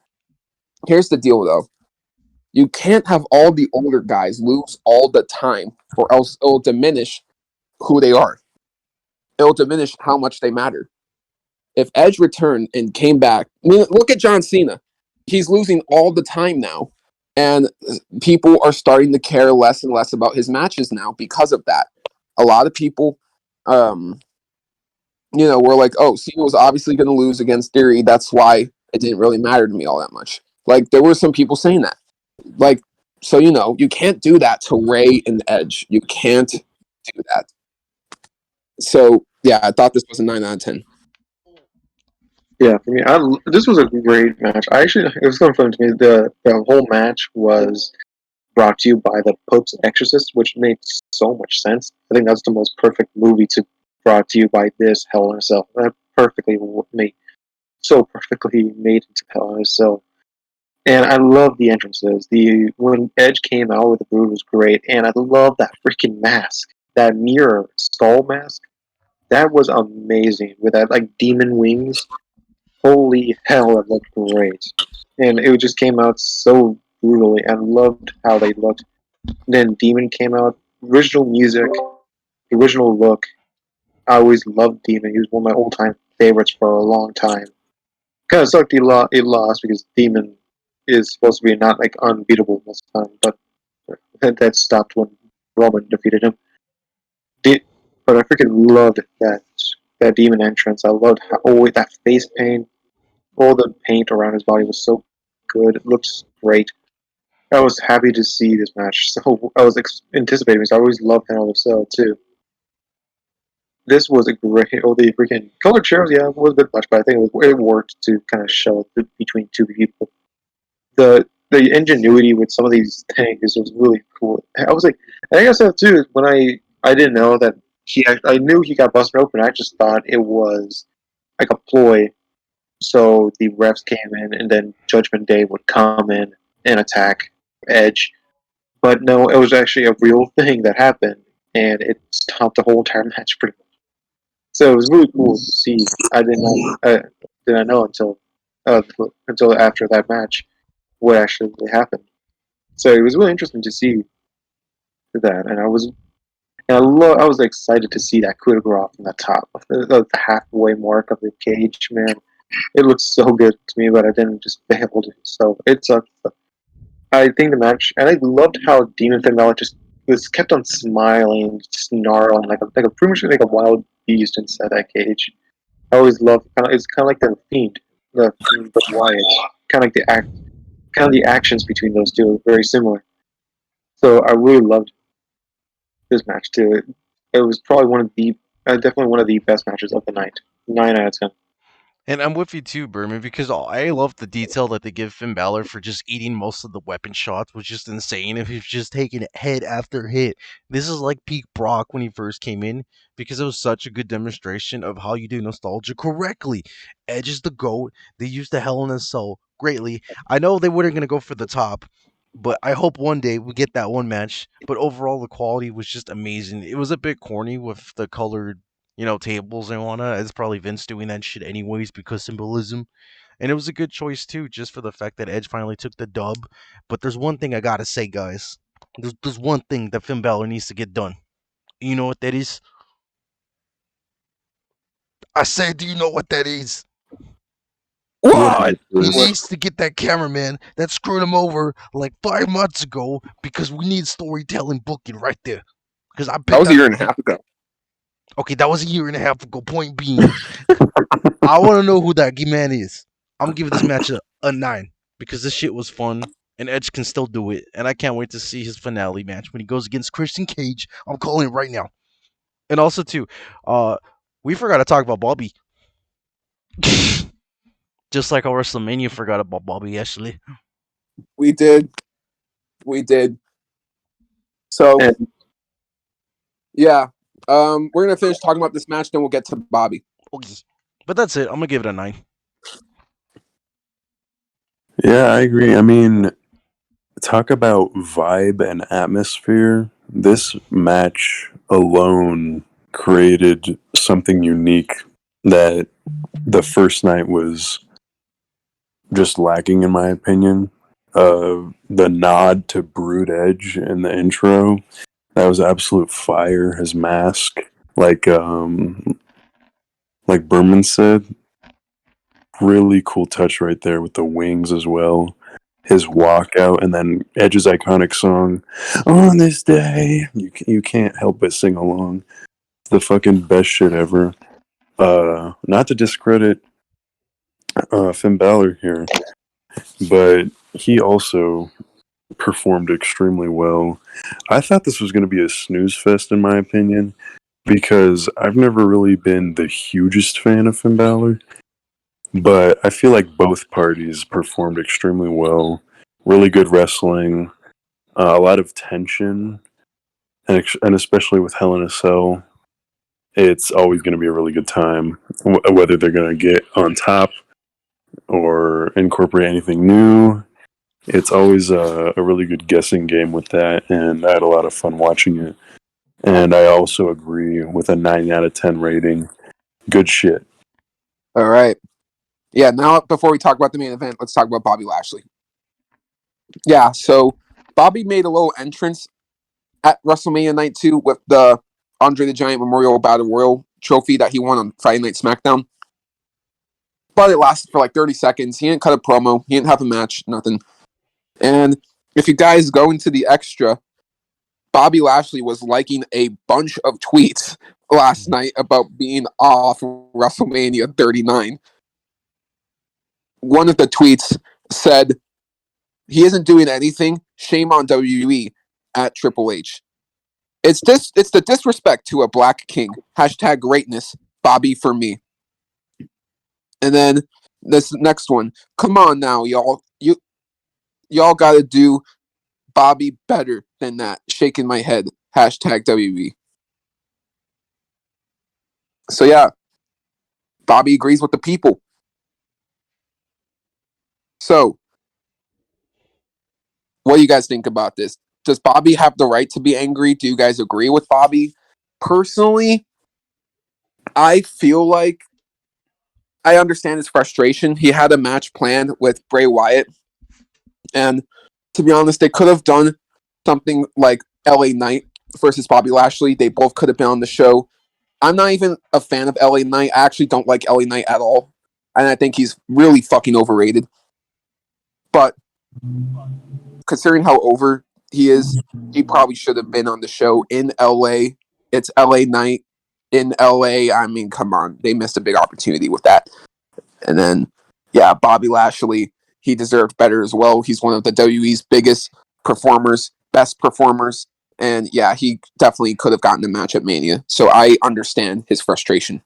Here's the deal, though. You can't have all the older guys lose all the time, or else it'll diminish who they are. It'll diminish how much they matter. If Edge returned and came back, look at John Cena. He's losing all the time now. And people are starting to care less and less about his matches now because of that. A lot of people, were like, oh, Cena was obviously going to lose against Theory. That's why it didn't really matter to me all that much. Like, there were some people saying that. Like, so, you can't do that to Ray and Edge. You can't do that. So, yeah, I thought this was a 9 out of 10. Yeah, for me, this was a great match. It was kind of fun to me. The whole match was brought to you by the Pope's Exorcist, which made so much sense. I think that's the most perfect movie to brought to you by this Hell in a Cell. That perfectly made so perfectly made into Hell in a Cell. And I love the entrances. The when Edge came out with the Brood was great, and I love that freaking mask, that mirror skull mask. That was amazing with that like demon wings. Holy hell, it looked great, and it just came out so brutally. I loved how they looked. Then Demon came out, original music, original look. I always loved Demon. He was one of my all-time favorites for a long time. Kind of sucked he lost because Demon is supposed to be not like unbeatable most of the time, but that stopped when Roman defeated him. But I freaking loved that Demon entrance. I loved how that face paint, all the paint around his body was so good. It looks great. I was happy to see this match. So I was anticipating this. I always loved Hell in a Cell too. This was a great. Oh, the freaking colored chairs, yeah, it was a bit much, but I think it worked to kind of show between two people. The ingenuity with some of these things was really cool. I was like, I guess that too. When I didn't know that I knew he got busted open. I just thought it was like a ploy. So the refs came in, and then Judgment Day would come in and attack Edge. But no, it was actually a real thing that happened, and it stopped the whole entire match pretty much. So it was really cool to see. I did not know until after that match what actually happened. So it was really interesting to see that, and I was excited to see that coup de grace from the top, the halfway mark of the cage. Man, it looked so good to me, but I didn't just be able to. So it sucked. I think the match, and I loved how Demon Finn Balor just was kept on smiling, snarling like a pretty much like a wild beast inside that cage. I always loved it's kind of like the Fiend, the Wyatt, kind of like the actions between those two are very similar. So I really loved this match too. It was probably definitely one of the best matches of the night. 9 out of 10. And I'm with you too, Berman, because I love the detail that they give Finn Balor for just eating most of the weapon shots was just insane. If he's just taking hit after hit, this is like peak Brock when he first came in because it was such a good demonstration of how you do nostalgia correctly. Edge is the GOAT. They used the Hell in a Cell greatly. I know they weren't gonna go for the top, but I hope one day we get that one match. But overall, the quality was just amazing. It was a bit corny with the colored tables and whatnot. It's probably Vince doing that shit anyways because symbolism. And it was a good choice too, just for the fact that Edge finally took the dub. But there's one thing I gotta say, guys. There's one thing that Finn Balor needs to get done. You know what that is? I said, do you know what that is? What? He needs to get that cameraman that screwed him over like 5 months ago because we need storytelling booking right there. Because I That bet was a year and a half ago. Okay, that was a year and a half ago. Point being, I want to know who that man is. I'm gonna give this match a 9 because this shit was fun and Edge can still do it, and I can't wait to see his finale match when he goes against Christian Cage. I'm calling it right now. And also too, we forgot to talk about Bobby. Just like our WrestleMania forgot about Bobby Ashley. We did. We did. So And yeah. We're gonna finish talking about this match, then we'll get to Bobby. Okay. But that's it. I'm gonna give it a 9. Yeah, I agree. I mean, talk about vibe and atmosphere. This match alone created something unique that the first night was just lacking, in my opinion. The nod to Brood Edge in the intro, that was absolute fire. His mask, like Berman said, really cool touch right there with the wings as well. His walkout and then Edge's iconic song, "On This Day." You can't help but sing along. It's the fucking best shit ever. Not to discredit Finn Balor here, but he also performed extremely well. I thought this was going to be a snooze fest, in my opinion, because I've never really been the hugest fan of Finn Balor, but I feel like both parties performed extremely well. Really good wrestling, a lot of tension, and especially with Hell in a Cell, it's always going to be a really good time, whether they're going to get on top or incorporate anything new. It's always a really good guessing game with that, and I had a lot of fun watching it. And I also agree with a 9 out of 10 rating. Good shit. All right. Yeah, now before we talk about the main event, let's talk about Bobby Lashley. Yeah, so Bobby made a little entrance at WrestleMania Night 2 with the Andre the Giant Memorial Battle Royal trophy that he won on Friday Night SmackDown. But it lasted for like 30 seconds. He didn't cut a promo. He didn't have a match, nothing. And if you guys go into the extra, Bobby Lashley was liking a bunch of tweets last night about being off WrestleMania 39. One of the tweets said, he isn't doing anything. Shame on WWE at Triple H. It's the disrespect to a black king. Hashtag greatness. Bobby for me. And then this next one. Come on now, y'all. Y'all gotta do Bobby better than that. Shaking my head. Hashtag WWE. So yeah, Bobby agrees with the people. So, what do you guys think about this? Does Bobby have the right to be angry? Do you guys agree with Bobby? Personally, I feel like I understand his frustration. He had a match planned with Bray Wyatt, and to be honest, they could have done something like LA Knight versus Bobby Lashley. They both could have been on the show. I'm not even a fan of LA Knight. I actually don't like LA Knight at all, and I think he's really fucking overrated. But considering how over he is, he probably should have been on the show in LA. It's LA Knight in LA. I mean, come on. They missed a big opportunity with that. And then, yeah, Bobby Lashley, he deserved better as well. He's one of the WWE's biggest performers, best performers. And yeah, he definitely could have gotten a match at Mania. So I understand his frustration.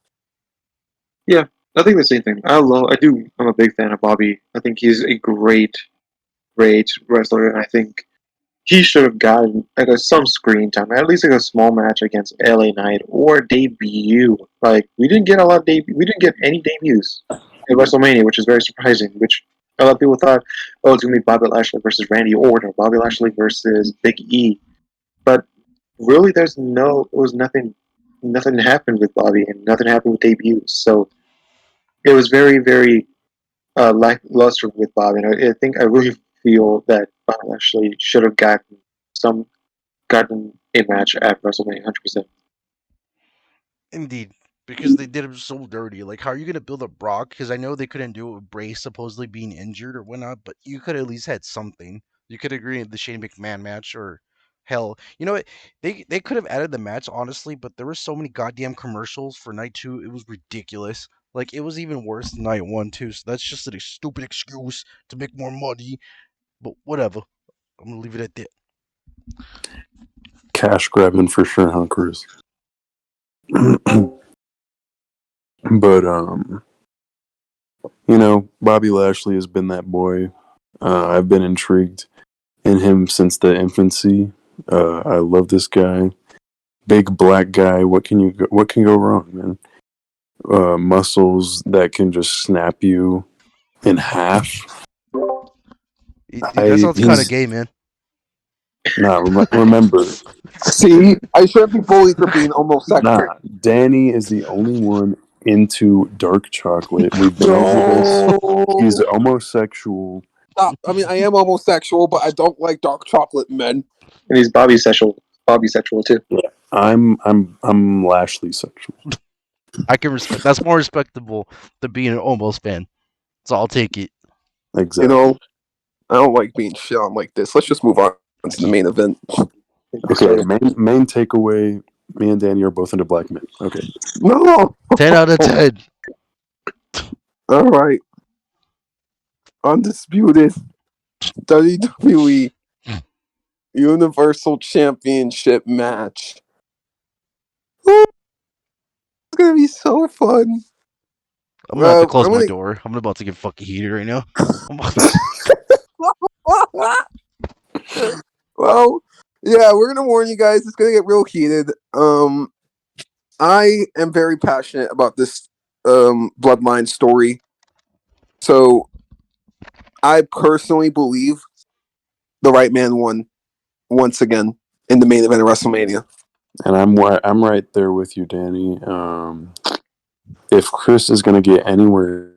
Yeah, I think the same thing. I'm a big fan of Bobby. I think he's a great wrestler, and I think he should have gotten some screen time, at least like a small match against LA Knight or debut. Like we didn't get we didn't get any debuts at WrestleMania, which is very surprising. Which a lot of people thought, oh, it's gonna be Bobby Lashley versus Randy Orton, or Bobby Lashley versus Big E, but really, it was nothing. Nothing happened with Bobby, and nothing happened with debuts. So it was very, very lackluster with Bobby. And I really feel that Bobby Lashley should have gotten a match at WrestleMania 100%. Indeed, because they did him so dirty. Like, how are you gonna build up Brock? Because I know they couldn't do it with Bray supposedly being injured or whatnot, but you could at least had something. You could agree in the Shane McMahon match, or hell, you know what? They could have added the match honestly, but there were so many goddamn commercials for night 2. It was ridiculous. Like, it was even worse than night 1 too. So that's just a stupid excuse to make more money. But whatever. I'm gonna leave it at that. Cash grabbing for sure, huh, Chris? But Bobby Lashley has been that boy. I've been intrigued in him since the infancy. I love this guy, big black guy. What can go wrong, man? Muscles that can just snap you in half. Dude, that sounds kind of gay, man. Remember. See, I shouldn't be bullied for being homosexual. Danny is the only one into dark chocolate. We've been over this. He's homosexual. I mean, I am homosexual, but I don't like dark chocolate men. And he's Bobby sexual too. Yeah, I'm Lashley sexual. I can respect. That's more respectable than being an almost fan. So I'll take it. Exactly. I don't like being shit on like this. Let's just move on to the main event. Okay, main takeaway. Me and Danny are both into black men. Okay. No. 10 out of 10. All right. Undisputed WWE Universal Championship match. It's gonna be so fun. I'm gonna have to close my door. I'm about to get fucking heated right now. Well, yeah, we're gonna warn you guys. It's gonna get real heated. I am very passionate about this bloodline story. So I personally believe the right man won once again in the main event of WrestleMania. And I'm right there with you, Danny. If Chris is going to get anywhere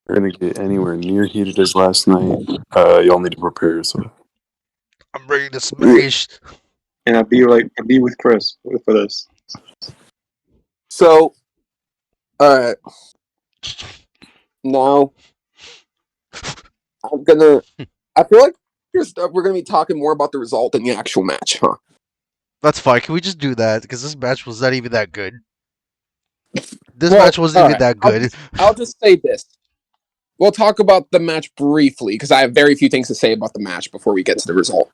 near heated as last night, y'all need to prepare yourself. I'm ready to smash. And I'd be with Chris for this. So, all right. Now, I feel like we're gonna be talking more about the result than the actual match, huh? That's fine. Can we just do that? Because this match was not even that good. This Well, match wasn't all even right. that good. I'll just say this. We'll talk about the match briefly because I have very few things to say about the match before we get to the result.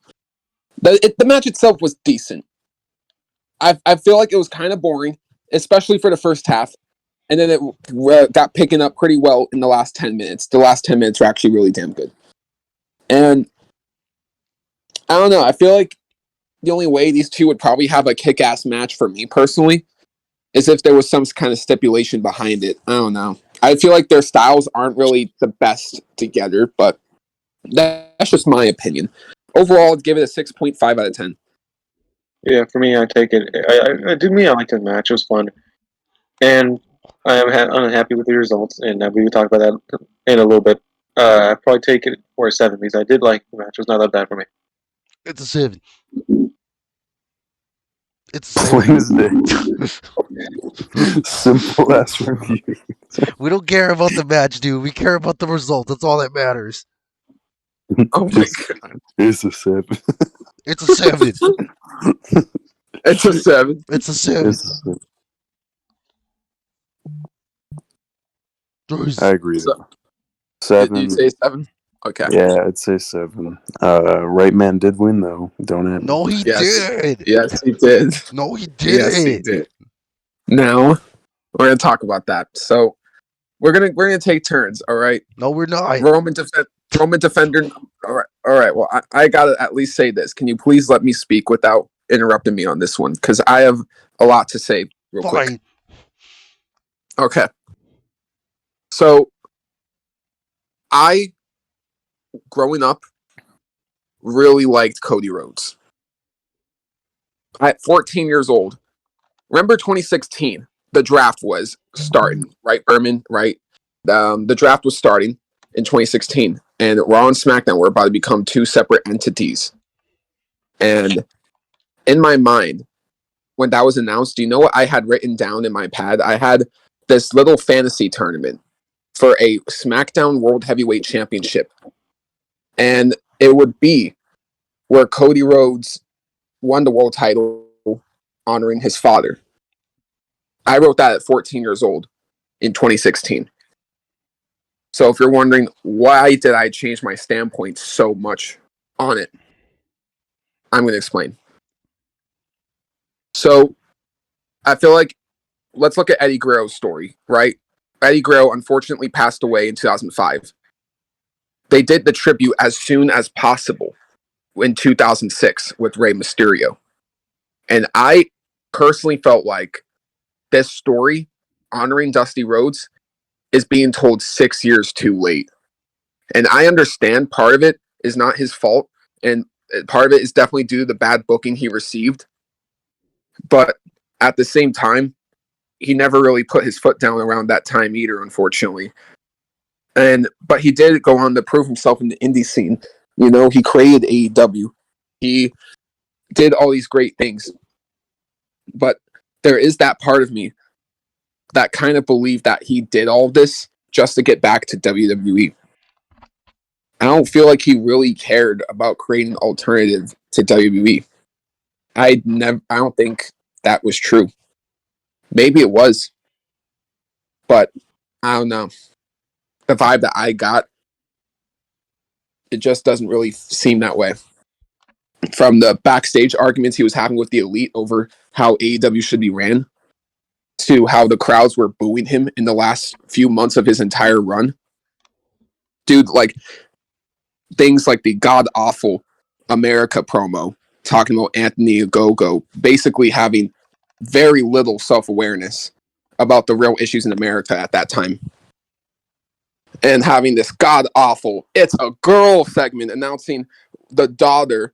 The match itself was decent. I feel like it was kind of boring, especially for the first half, and then it got picking up pretty well in the last 10 minutes. The last 10 minutes were actually really damn good. And I don't know. I feel like the only way these two would probably have a kick-ass match for me personally is if there was some kind of stipulation behind it. I don't know. I feel like their styles aren't really the best together, but that's just my opinion. Overall, I'd give it a 6.5 out of 10. Yeah, for me, I take it. I liked the match. It was fun, and I'm unhappy with the results. And we will talk about that in a little bit. I'd probably take it for a 7 because I did like the match. It was not that bad for me. It's a 7. It's a Plain 7. as day. Simple ass review. We don't care about the match, dude. We care about the result. That's all that matters. Oh my god. It's a 7. It's a 7. It's a 7. It's a 7. It's a 7. Jeez. I agree. So- Though. 7. Did you say 7? Okay. Yeah, I'd say 7. Right man did win though. Don't at me. No, he Yes. did. Yes, he did. No, he did. Yes, he did. Now we're gonna talk about that. So we're gonna take turns. All right. No, we're not. Roman defender. All right. Well, I gotta at least say this. Can you please let me speak without interrupting me on this one? Because I have a lot to say real quick. Fine. Okay. So I, growing up, really liked Cody Rhodes. At 14 years old, remember 2016, the draft was starting, right, Berman, right? The draft was starting in 2016, and Raw and SmackDown were about to become two separate entities. And in my mind, when that was announced, do you know what I had written down in my pad? I had this little fantasy tournament for a SmackDown World Heavyweight Championship. And it would be where Cody Rhodes won the world title honoring his father. I wrote that at 14 years old in 2016. So if you're wondering why did I change my standpoint so much on it, I'm going to explain. So I feel like let's look at Eddie Guerrero's story, right? Eddie Guerrero unfortunately passed away in 2005. They did the tribute as soon as possible in 2006 with Rey Mysterio. And I personally felt like this story honoring Dusty Rhodes is being told 6 years too late. And I understand part of it is not his fault, and part of it is definitely due to the bad booking he received. But at the same time, he never really put his foot down around that time either, unfortunately. But he did go on to prove himself in the indie scene. You know, he created AEW. He did all these great things. But there is that part of me that kind of believed that he did all this just to get back to WWE. I don't feel like he really cared about creating an alternative to WWE. I don't think that was true. Maybe it was, but I don't know. The vibe that I got, it just doesn't really seem that way. From the backstage arguments he was having with the Elite over how AEW should be ran, to how the crowds were booing him in the last few months of his entire run. Dude, like, things like the god-awful America promo, talking about Anthony Ogogo, basically having very little self-awareness. about the real issues in America at that time. And having this god awful "it's a girl" segment announcing the daughter,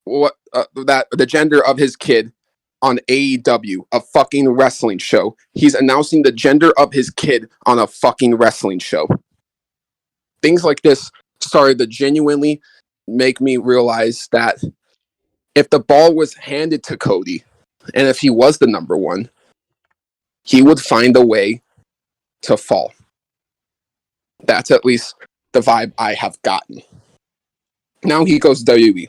that the gender of his kid on AEW, a fucking wrestling show. He's announcing the gender of his kid on a fucking wrestling show. Things like this started to genuinely make me realize that if the ball was handed to Cody, and if he was the number one, he would find a way to fall. That's at least the vibe I have gotten. Now he goes to WWE.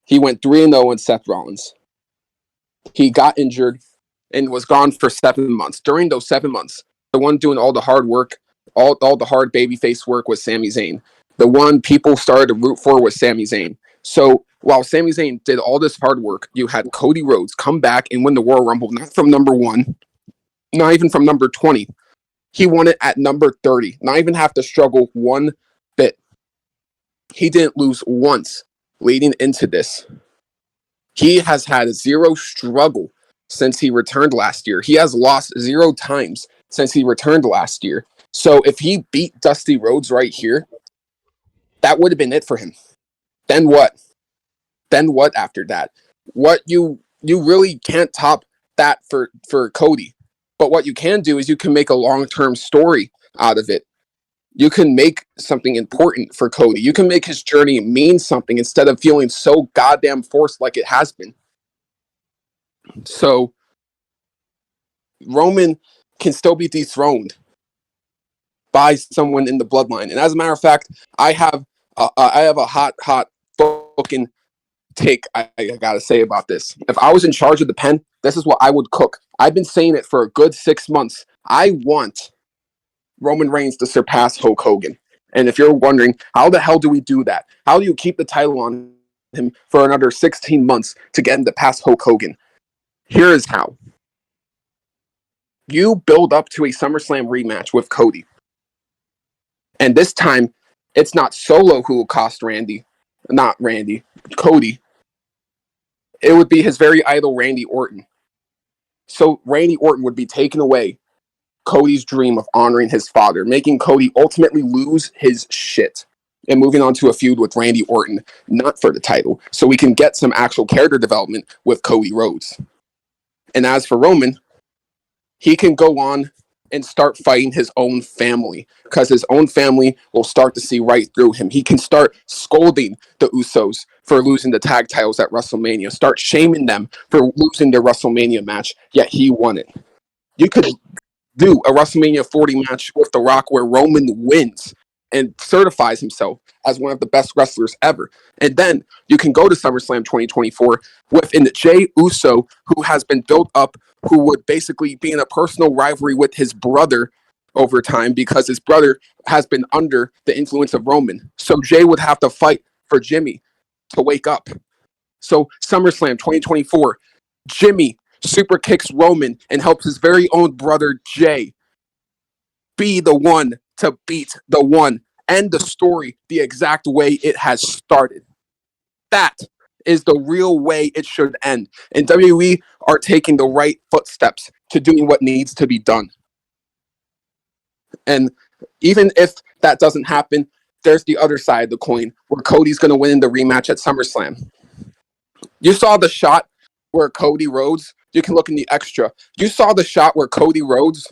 He went 3-0 with Seth Rollins. He got injured and was gone for 7 months. During those 7 months, the one doing all the hard work, all the hard babyface work was Sami Zayn. The one people started to root for was Sami Zayn. So while Sami Zayn did all this hard work, you had Cody Rhodes come back and win the Royal Rumble, not from number 1, not even from number 20. He won it at number 30. Not even have to struggle one bit. He didn't lose once leading into this. He has had zero struggle since he returned last year. He has lost 0 times since he returned last year. So if he beat Dusty Rhodes right here, that would have been it for him. Then what? Then what after that? What you really can't top that for Cody. But what you can do is you can make a long-term story out of it. You can make something important for Cody. You can make his journey mean something instead of feeling so goddamn forced like it has been. So Roman can still be dethroned by someone in the bloodline. And as a matter of fact, I have a hot fucking take I gotta say about this. If I was in charge of the pen, this is what I would cook. I've been saying it for a good 6 months. I want Roman Reigns to surpass Hulk Hogan. And if you're wondering, how the hell do we do that? How do you keep the title on him for another 16 months to get him to pass Hulk Hogan? Here is how. You build up to a SummerSlam rematch with Cody. And this time, it's not Solo who will cost Cody. It would be his very idol, Randy Orton. So Randy Orton would be taking away Cody's dream of honoring his father, making Cody ultimately lose his shit and moving on to a feud with Randy Orton, not for the title, so we can get some actual character development with Cody Rhodes. And as for Roman, he can go on and start fighting his own family, because his own family will start to see right through him. He can start scolding the Usos for losing the tag titles at WrestleMania, start shaming them for losing their WrestleMania match, yet he won it. You could do a WrestleMania 40 match with The Rock where Roman wins and certifies himself as one of the best wrestlers ever. And then you can go to SummerSlam 2024 with an Jey Uso who has been built up, who would basically be in a personal rivalry with his brother over time because his brother has been under the influence of Roman. So Jey would have to fight for Jimmy to wake up. So SummerSlam 2024, Jimmy super kicks Roman and helps his very own brother Jey be the one to beat the one. End the story the exact way it has started. That is the real way it should end. And WWE are taking the right footsteps to doing what needs to be done. And even if that doesn't happen, there's the other side of the coin where Cody's going to win in the rematch at SummerSlam. You saw the shot where Cody Rhodes, you can look in the extra. You saw the shot where Cody Rhodes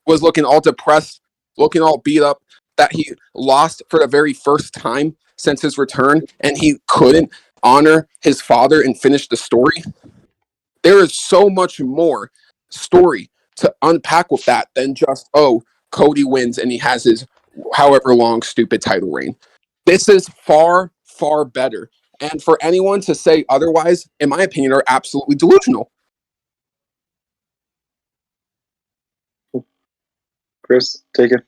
was looking all depressed, looking all beat up, that he lost for the very first time since his return, and he couldn't honor his father and finish the story. There is so much more story to unpack with that than just, oh, Cody wins and he has his however long stupid title reign. This is far, far better. And for anyone to say otherwise, in my opinion, are absolutely delusional. Chris, take it.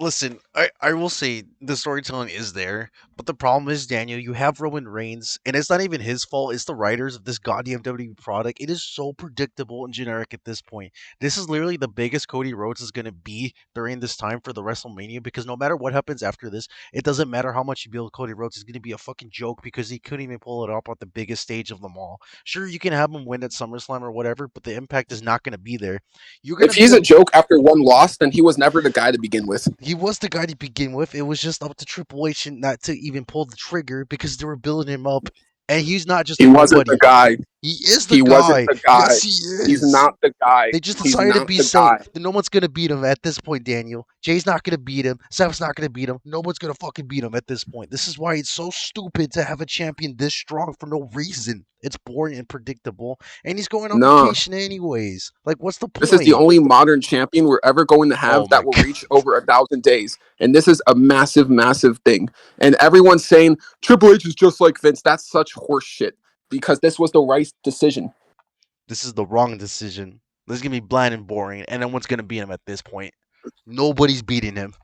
Listen, I will say the storytelling is there, but the problem is, Daniel, you have Roman Reigns, and it's not even his fault. It's the writers of this goddamn WWE product. It is so predictable and generic at this point. This is literally the biggest Cody Rhodes is going to be during this time for the WrestleMania, because no matter what happens after this, it doesn't matter how much you build Cody Rhodes. It's going to be a fucking joke because he couldn't even pull it up on the biggest stage of them all. Sure, you can have him win at SummerSlam or whatever, but the impact is not going to be there. You're going If to be he's a joke after one loss, then he was never the guy to begin with. He was the guy to begin with. It was just up to Triple H not to even pull the trigger because they were building him up. And he's not just He a wasn't nobody. the guy. He is the He wasn't guy. the guy. Yes, he He's is. not the guy. They just He's decided to not be the safe. guy. No one's gonna beat him at this point, Daniel. Jay's not gonna beat him. Seth's not gonna beat him. No one's gonna fucking beat him at this point. This is why it's so stupid to have a champion this strong for no reason. It's boring and predictable, and he's going on Nah. vacation anyways. Like, what's the point? This is the only modern champion we're ever going to have Oh that my will God. reach over 1,000 days. And this is a massive, massive thing. And everyone's saying Triple H is just like Vince. That's such horse shit because this was the right decision. This is the wrong decision. This is gonna be bland and boring, and no one's gonna beat him at this point. Nobody's beating him.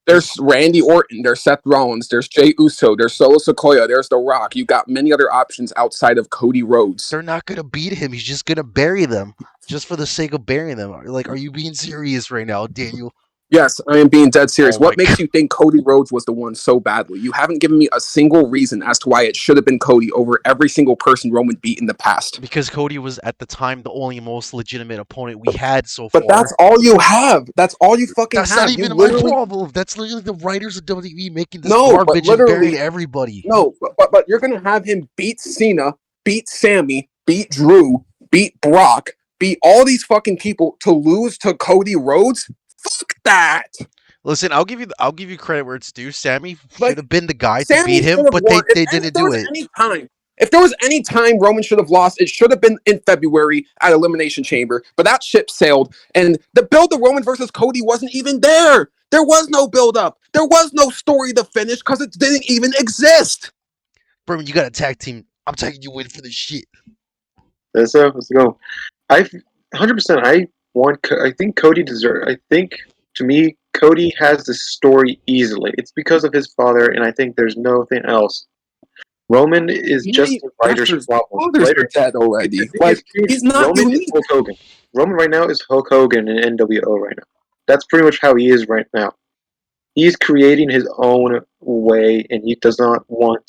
There's Randy Orton, there's Seth Rollins, there's Jey Uso, there's Solo Sikoa, there's The Rock. You got many other options outside of Cody Rhodes. They're not gonna beat him. He's just gonna bury them, just for the sake of burying them. Like, are you being serious right now, Daniel? Yes, I am being dead serious. Oh my What makes you think Cody Rhodes was the one so badly? You haven't given me a single reason as to why it should have been Cody over every single person Roman beat in the past. Because Cody was at the time the only most legitimate opponent we had so But far. that's all you have. That's all you fucking That's have. not You even my literally problem. That's literally the writers of WWE making this No, but garbage and literally- burying everybody. no. But you're gonna have him beat Cena, beat Sammy, beat Drew, beat Brock, beat all these fucking people to lose to Cody Rhodes. Fuck that. Listen, I'll give you credit where it's due. Sammy Like, should have been the guy to Sammy beat him, should have but won. they If didn't there do was it. if there was any time Roman should have lost, it should have been in February at Elimination Chamber. But that ship sailed, and the build of Roman versus Cody wasn't even there. There was no build up. There was no story to finish because it didn't even exist. Bro, you got a tag team. I'm taking you in for the shit. Let's go. 100%. I think Cody deserves. I think to me, Cody has the story easily. It's because of his father, and I think there's nothing else. Roman is just a writer's problem. Father's dead already. Like, he's not Roman unique. is Hulk Hogan. Roman right now is Hulk Hogan in NWO right now. That's pretty much how he is right now. He's creating his own way, and he does not want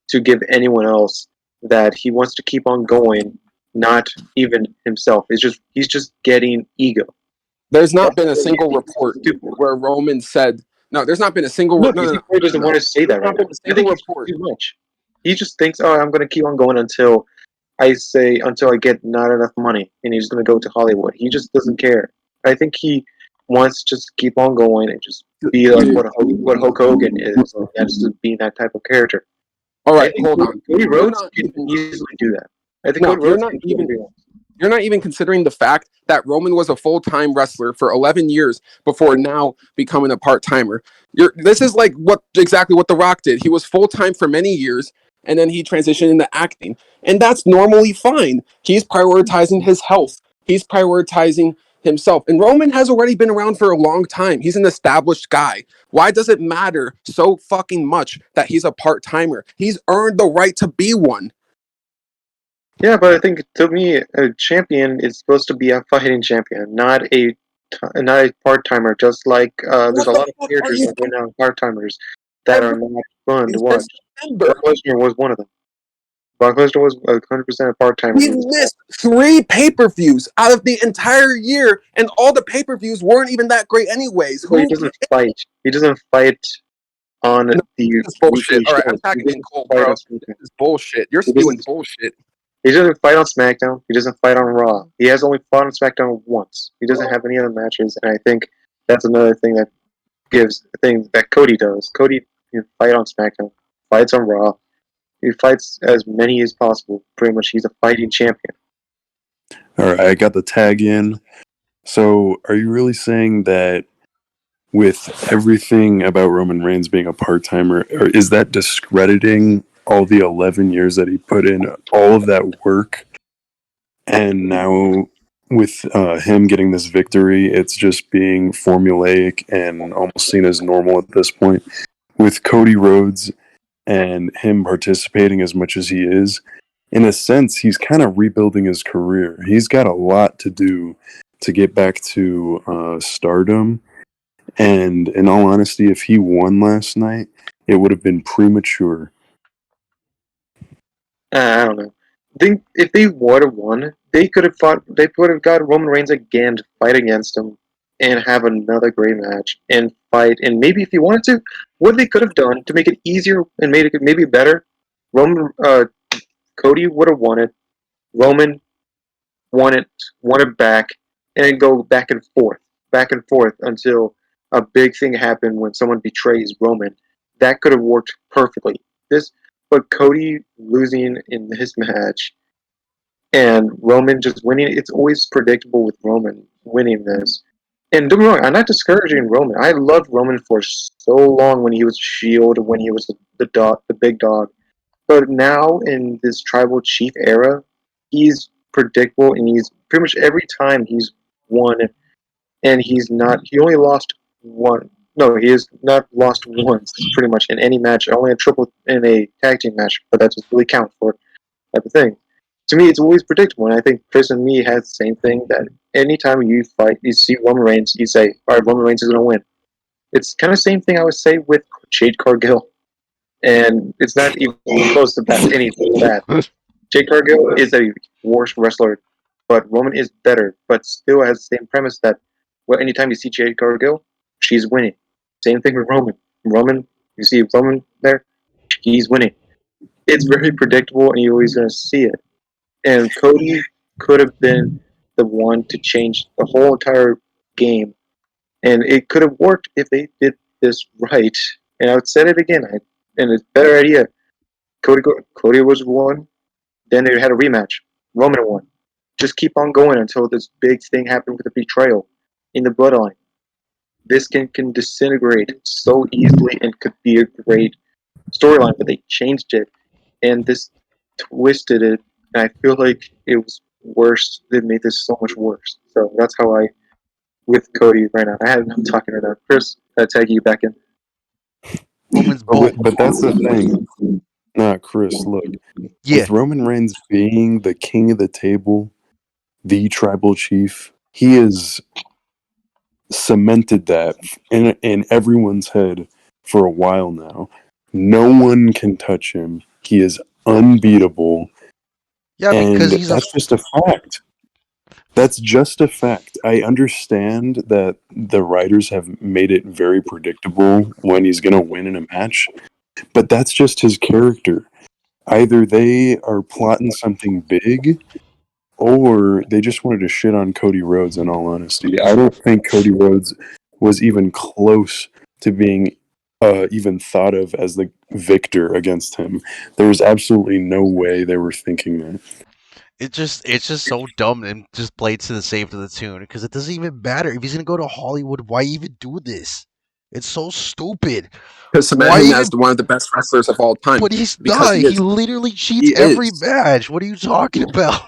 to give anyone else that. He wants to keep on going, not even himself. He's just getting ego. There's not been a single report where Roman said, no, there's not been a single report. He doesn't want to say that right now. I think it's too much. He just thinks, oh, I'm going to keep on going until I get not enough money, and he's going to go to Hollywood. He just doesn't care. I think he wants to just keep on going and just be like what Hulk Hogan is. That's just being that type of character. All right, hold on. Cody Rhodes can easily do that. I think Cody Rhodes can do that. You're not even considering the fact that Roman was a full-time wrestler for 11 years before now becoming a part-timer. This is like exactly what The Rock did. He was full-time for many years, and then he transitioned into acting. And that's normally fine. He's prioritizing his health. He's prioritizing himself. And Roman has already been around for a long time. He's an established guy. Why does it matter so fucking much that he's a part-timer? He's earned the right to be one. Yeah, but I think to me, a champion is supposed to be a fighting champion, not a part-timer. Just like there's a lot of characters that right now part-timers that are not fun to watch. Brock Lesnar was one of them. Brock Lesnar was 100% a part-timer. He missed 3 pay-per-views out of the entire year, and all the pay-per-views weren't even that great anyways. Well, he doesn't fight. He doesn't fight on the. This is bullshit. All right, I'm tagging in cold, bro. This is bullshit. You're spewing bullshit. He doesn't fight on SmackDown. He doesn't fight on Raw. He has only fought on SmackDown once. He doesn't have any other matches, and I think that's another thing that gives the thing that Cody does. Cody can fight on SmackDown, fights on Raw. He fights as many as possible. Pretty much, he's a fighting champion. All right, I got the tag in. So, are you really saying that with everything about Roman Reigns being a part-timer, or is that discrediting all the 11 years that he put in, all of that work, and now with him getting this victory, it's just being formulaic and almost seen as normal at this point. With Cody Rhodes and him participating as much as he is, in a sense, he's kind of rebuilding his career. He's got a lot to do to get back to stardom. And in all honesty, if he won last night, it would have been premature. I don't know. I think if they would have won, they could have fought. They would have got Roman Reigns again to fight against him and have another great match and fight. And maybe if he wanted to, what they could have done to make it easier and made it maybe better, Cody would have won it. Roman won it back, and then go back and forth until a big thing happened when someone betrays Roman. That could have worked perfectly. But Cody losing in this match and Roman just winning, it's always predictable with Roman winning this. And don't get me wrong, I'm not discouraging Roman. I loved Roman for so long when he was Shield, when he was the big dog. But now in this tribal chief era, he's predictable, and he's pretty much every time he's won, and he only lost one. No, he has not lost once, pretty much in any match. Only a triple in a tag team match, but that doesn't really count for type of thing. To me, it's always predictable, and I think Chris and me has the same thing. That anytime you fight, you see Roman Reigns, you say, "All right, Roman Reigns is going to win." It's kind of the same thing I would say with Jade Cargill, and it's not even close to that anything bad. Jade Cargill is a worse wrestler, but Roman is better, but still has the same premise that, well, anytime you see Jade Cargill, she's winning. Same thing with Roman. You see Roman there, he's winning. It's very predictable, and you're always going to see it. And Cody could have been the one to change the whole entire game, and it could have worked if they did this right. And I would say it again, and it's a better idea. Cody was one. Then they had a rematch. Roman won. Just keep on going until this big thing happened with the betrayal in the bloodline. This can disintegrate so easily and could be a great storyline, but they changed it and this twisted it. And I feel like it was worse. They made this so much worse. So that's how I with Cody right now. I had enough talking right now. Chris, tag you back in. Roman's But that's the thing. Nah, Chris, look. Yeah. With Roman Reigns being the king of the table, the tribal chief, he has cemented that in everyone's head for a while now. No one can touch him. He is unbeatable. Yeah, because And he's that's just a fact. That's just a fact. I understand that the writers have made it very predictable when he's going to win in a match, but that's just his character. Either they are plotting something big, or they just wanted to shit on Cody Rhodes, in all honesty. I don't think Cody Rhodes was even close to being even thought of as the victor against him. There was absolutely no way they were thinking that. it's just so dumb and just played to the save to the tune because it doesn't even matter if he's gonna go to Hollywood. Why even do this? It's so stupid. Because cement Why him even? as one of the best wrestlers of all time. But he's Because not. he He is. literally cheats He every is. match. What are you talking about?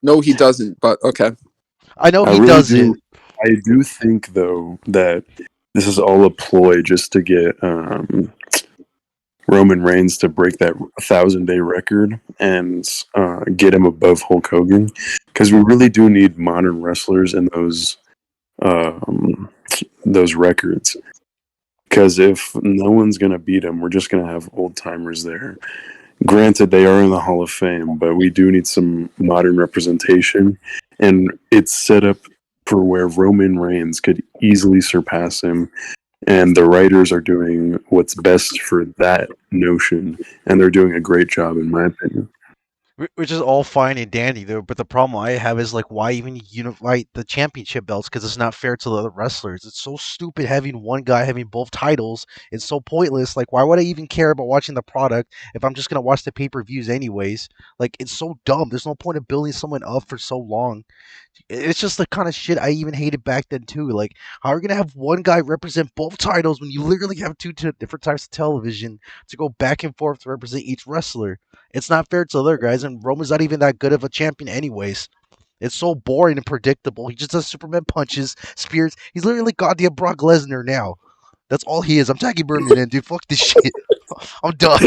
No, he doesn't. But okay. I know I he really doesn't. do. I do think, though, that this is all a ploy just to get Roman Reigns to break that 1,000-day record and get him above Hulk Hogan, because we really do need modern wrestlers in those records. Because if no one's gonna beat him, we're just gonna have old timers there. Granted, they are in the Hall of Fame, but we do need some modern representation, and it's set up for where Roman Reigns could easily surpass him, and the writers are doing what's best for that notion, and they're doing a great job, in my opinion. Which is all fine and dandy, though. But the problem I have is like, why even unify the championship belts? Because it's not fair to the other wrestlers. It's so stupid having one guy having both titles. It's so pointless. Like, why would I even care about watching the product if I'm just gonna watch the pay-per-views anyways? Like, it's so dumb. There's no point of building someone up for so long. It's just the kind of shit I even hated back then too. Like, how are you gonna have one guy represent both titles when you literally have two different types of television to go back and forth to represent each wrestler? It's not fair to other guys, and Roman's not even that good of a champion, anyways. It's so boring and predictable. He just does Superman punches, spears. He's literally goddamn Brock Lesnar now. That's all he is. I'm tagging Berman in, dude. Fuck this shit. I'm done.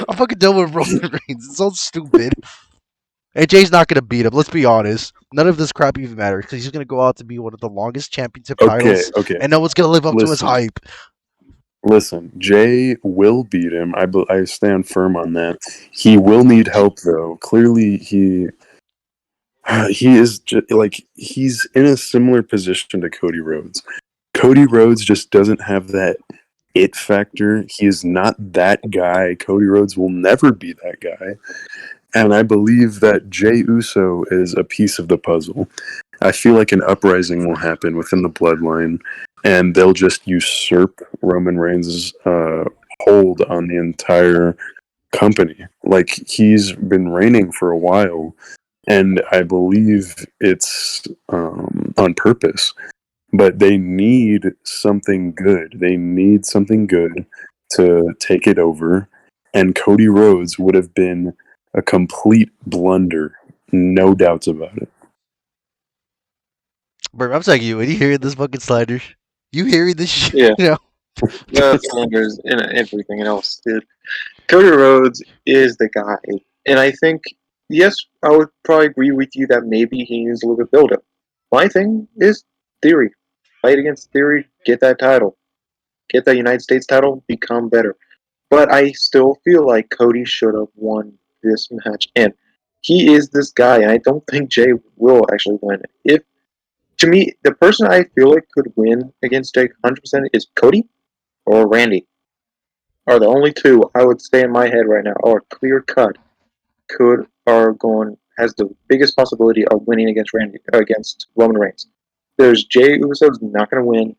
I'm fucking done with Roman Reigns. It's so stupid. And Jay's not gonna beat him. Let's be honest. None of this crap even matters because he's gonna go out to be one of the longest championship titles, Okay. and no one's gonna live up to his Listen. hype. Listen, Jay will beat him. I stand firm on that. He will need help though. Clearly, he is like he's in a similar position to Cody Rhodes. Cody Rhodes just doesn't have that it factor. He is not that guy. Cody Rhodes will never be that guy. And I believe that Jey Uso is a piece of the puzzle. I feel like an uprising will happen within the bloodline, and they'll just usurp Roman Reigns' hold on the entire company. Like, he's been reigning for a while, and I believe it's on purpose. But they need something good. They need something good to take it over, and Cody Rhodes would have been a complete blunder, no doubts about it. Bro, I'm telling you, when you hearing this fucking slander, you hearing this shit, Yeah. you know? The cylinders and everything else, dude. Cody Rhodes is the guy, and I think yes, I would probably agree with you that maybe he needs a little bit build up. My thing is Theory. Fight against Theory, get that title, get that United States title, become better. But I still feel like Cody should have won this match, and he is this guy, and I don't think Jay will actually win. If to me, the person I feel like could win against Jay 100% is Cody or Randy. Are the only two I would say in my head right now are clear cut has the biggest possibility of winning against Roman Reigns. There's Jey Uso's not going to win.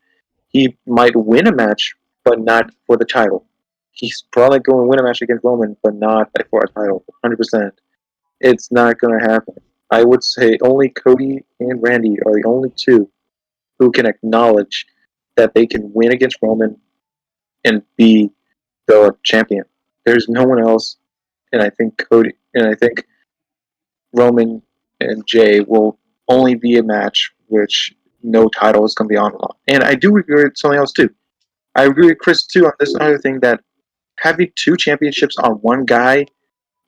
He might win a match, but not for the title. He's probably going to win a match against Roman, but not for a title. 100%. It's not going to happen. I would say only Cody and Randy are the only two who can acknowledge that they can win against Roman and be the champion. There's no one else, and I think Roman and Jay will only be a match which no title is going to be on. And I do agree with something else too. I agree with Chris too on this other thing that having two championships on one guy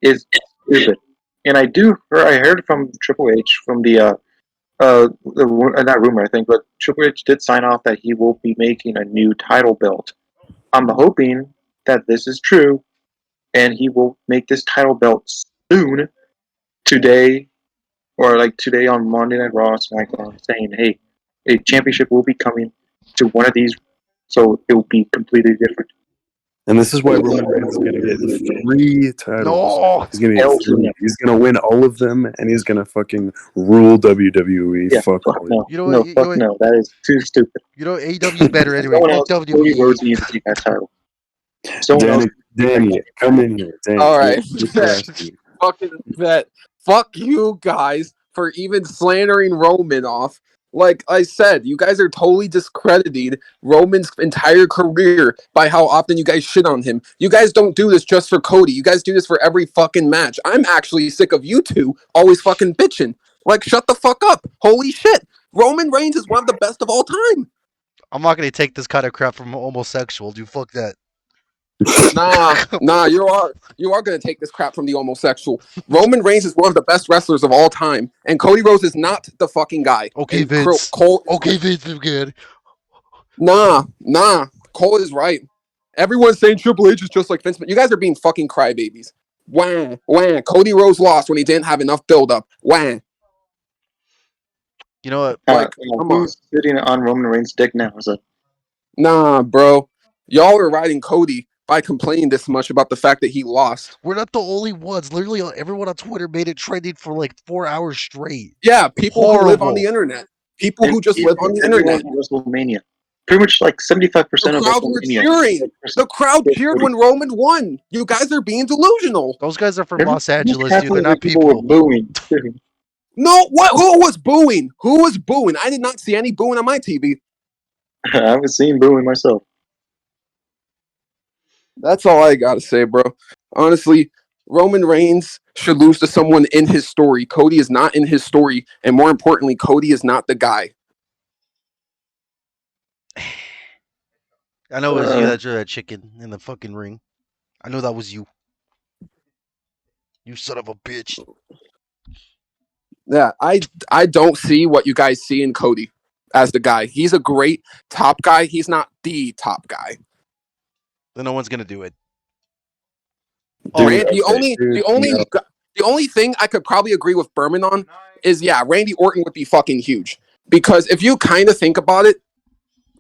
is stupid. And I heard from Triple H from not rumor I think, but Triple H did sign off that he will be making a new title belt. I'm hoping that this is true, and he will make this title belt soon, today, or like today on Monday Night Raw, SmackDown, saying, "Hey, a championship will be coming to one of these, so it will be completely different." And this is why Roman Reigns is going to get 3 titles. No! He's going to get 3. He's going to win all of them, and he's going to fucking rule WWE. Yeah, fuck fuck all no, You know no, what? fuck no, that is too stupid. You know, AEW's better anyway. Someone Fuck else, Cody Rhodes WWE. needs to take that title. Someone else. Danny, come in here. Danny, All right. just ask you. Fucking that. Fuck you guys for even slandering Roman off. Like I said, you guys are totally discrediting Roman's entire career by how often you guys shit on him. You guys don't do this just for Cody. You guys do this for every fucking match. I'm actually sick of you two always fucking bitching. Like, shut the fuck up. Holy shit. Roman Reigns is one of the best of all time. I'm not gonna take this kind of crap from a homosexual, dude. Fuck that. Nah, you are gonna take this crap from the homosexual. Roman Reigns is one of the best wrestlers of all time, and Cody Rhodes is not the fucking guy. Okay, And Vince. Cole, Okay, Vince, I'm good. nah, Cole is right. Everyone's saying Triple H is just like Vince, but you guys are being fucking crybabies. Wah. Cody Rhodes lost when he didn't have enough build-up. Wah. You know what? Like, come on. Who's sitting on Roman Reigns' dick now? Is it? Nah, bro. Y'all are riding Cody by complaining this much about the fact that he lost. We're not the only ones. Literally, everyone on Twitter made it trending for like 4 hours straight. Yeah, people who live on Horrible. the internet. People who just live on the internet. WrestleMania. Pretty much like 75% The of crowd were WrestleMania. cheering. The crowd cheered when Roman won. You guys are being delusional. Those guys are from Los Angeles, Half dude. They're of the not people were people. booing. No, what? Who was booing? Who was booing? I did not see any booing on my TV. I haven't seen booing myself. That's all I gotta say, bro. Honestly, Roman Reigns should lose to someone in his story. Cody is not in his story, and more importantly, Cody is not the guy. I know it was you that drew that chicken in the fucking ring. I know that was you. You son of a bitch. Yeah, I don't see what you guys see in Cody as the guy. He's a great top guy. He's not the top guy. Then no one's gonna do it. Oh, Dude, the only thing I could probably agree with Berman on is Randy Orton would be fucking huge. Because if you kind of think about it,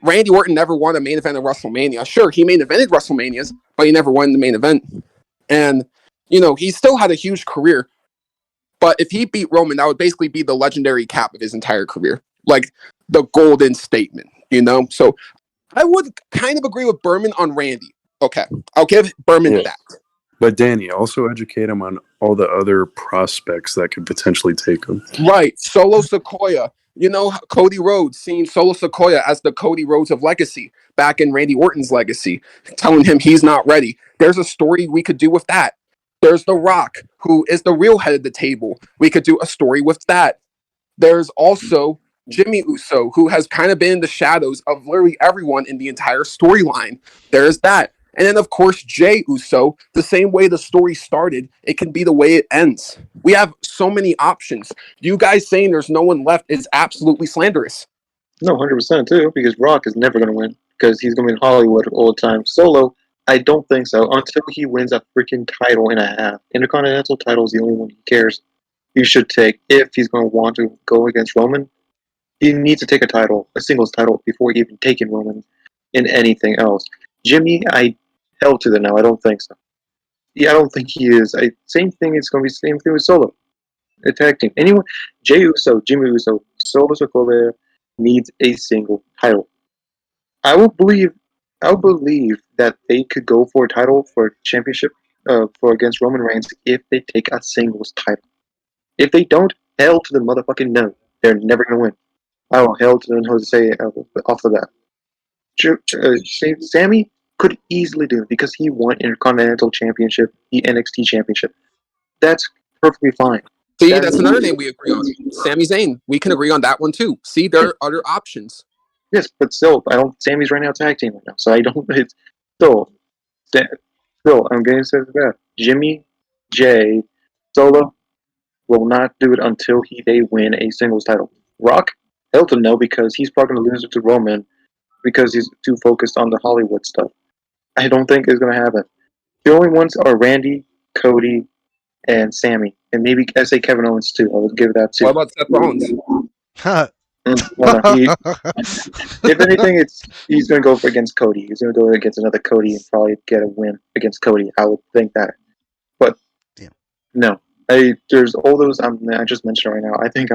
Randy Orton never won a main event of WrestleMania. Sure, he main evented WrestleManias, but he never won the main event. And, he still had a huge career. But if he beat Roman, that would basically be the legendary cap of his entire career. Like the golden statement, So I would kind of agree with Berman on Randy. Okay, I'll give Berman that. But Danny, also educate him on all the other prospects that could potentially take him. Right. Solo Sikoa. Cody Rhodes, seeing Solo Sikoa as the Cody Rhodes of legacy back in Randy Orton's legacy, telling him he's not ready. There's a story we could do with that. There's The Rock, who is the real head of the table. We could do a story with that. There's also Jimmy Uso, who has kind of been in the shadows of literally everyone in the entire storyline. There's that. And then, of course, Jey Uso, the same way the story started, it can be the way it ends. We have so many options. You guys saying there's no one left is absolutely slanderous. No, 100% too, because Rock is never going to win because he's going to be in Hollywood all the time. Solo, I don't think so until he wins a freaking title and a half. Intercontinental title is the only one he cares he should take if he's going to want to go against Roman. He needs to take a singles title, before even taking Roman in anything else. Jimmy, I held to that now. I don't think so. Yeah, I don't think he is. Same thing. It's going to be the same thing with Solo. A tag team. Anyone, Jey Uso, Jimmy Uso, Solo Sikoa needs a single title. I will believe that they could go for a title for championship for against Roman Reigns if they take a singles title. If they don't, hell to the motherfucking no. They're never going to win. I will hell to the Jose off the bat. Sammy could easily do it because he won Intercontinental Championship, the NXT Championship. That's perfectly fine. See, that's another name we agree on. Sami Zayn. We can agree on that one too. See, there are other options. Yes, but still, I don't. Sammy's right now tag team right now, so I don't. It's still. I'm going to say that Jimmy, Jay, Solo will not do it until they win a singles title. Rock, Elton, no, because he's probably going to lose it to Roman because he's too focused on the Hollywood stuff. I don't think it's going to happen. The only ones are Randy, Cody, and Sammy, and maybe I say Kevin Owens too. I would give that too. What about Seth Rollins? Well, no, if anything, he's going to go against Cody. He's going to go against another Cody and probably get a win against Cody. I would think that, but no. There's all those I just mentioned right now. I think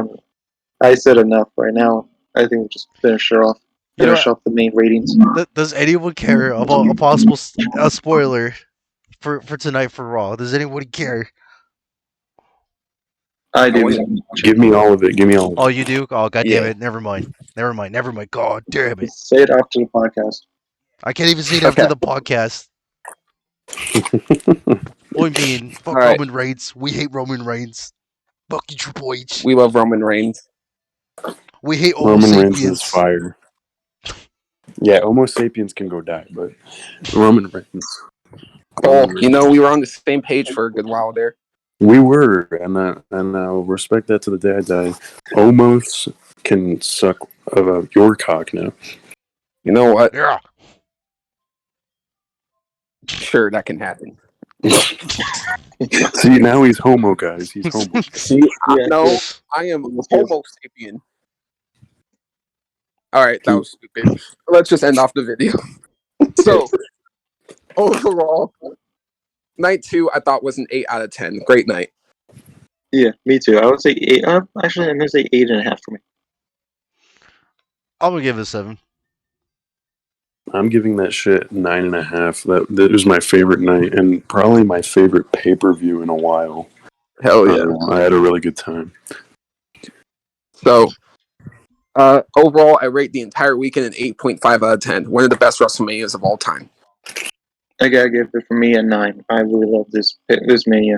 I said enough right now. I think we'll just finish off the main ratings. Does anyone care about a possible spoiler for tonight for Raw? Does anyone care? I do. Give me all of it. Give me all of it. Oh, you do? Oh, god damn Yeah. it! Never mind. God damn it! Say it after the podcast. I can't even say it after the podcast. Point being, fuck right. Roman Reigns. We hate Roman Reigns. Fuck you, Triple H. We love Roman Reigns. We hate Homo Roman sapiens. Reigns is fire. Yeah, Homo sapiens can go die, but Roman Reigns. Cole, we were on the same page for a good while there. We were, and I'll respect that to the day I die. Omos can suck your cock now. You know what? Yeah. Sure, that can happen. See, now he's homo, guys. He's homo. See, I am Homo sapien. All right, that was stupid. Let's just end off the video. So, overall, night 2 I thought was an 8 out of 10. Great night. Yeah, me too. I would say 8. Actually, I'm going to say 8.5 for me. I'm gonna give it a 7. I'm giving that shit 9.5. That was my favorite night and probably my favorite pay-per-view in a while. Hell yeah. I had a really good time. So, overall, I rate the entire weekend an 8.5 out of 10. One of the best WrestleManias of all time. I gotta give it for me a 9. I really love this Mania.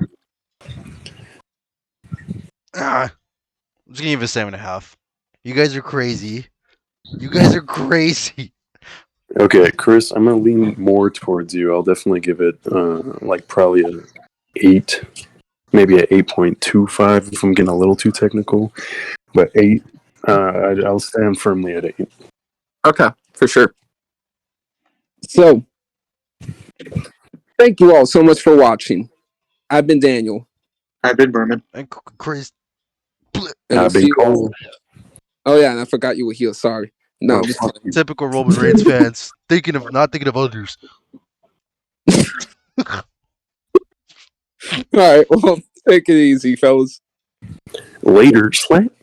I'm just gonna give it a 7.5. You guys are crazy. You guys are crazy. Okay, Chris, I'm gonna lean more towards you. I'll definitely give it like probably a 8, maybe a 8.25 if I'm getting a little too technical, but 8. I'll stand firmly at 8. Okay, for sure. So, thank you all so much for watching. I've been Daniel. I've been Berman. And Chris. And we'll I've been see you all. Cole. Oh, yeah, and I forgot you were here. Sorry. No, Oh, just fuck you. Typical Roman Reigns fans. Not thinking of others. all right. Well, take it easy, fellas. Later, Slant.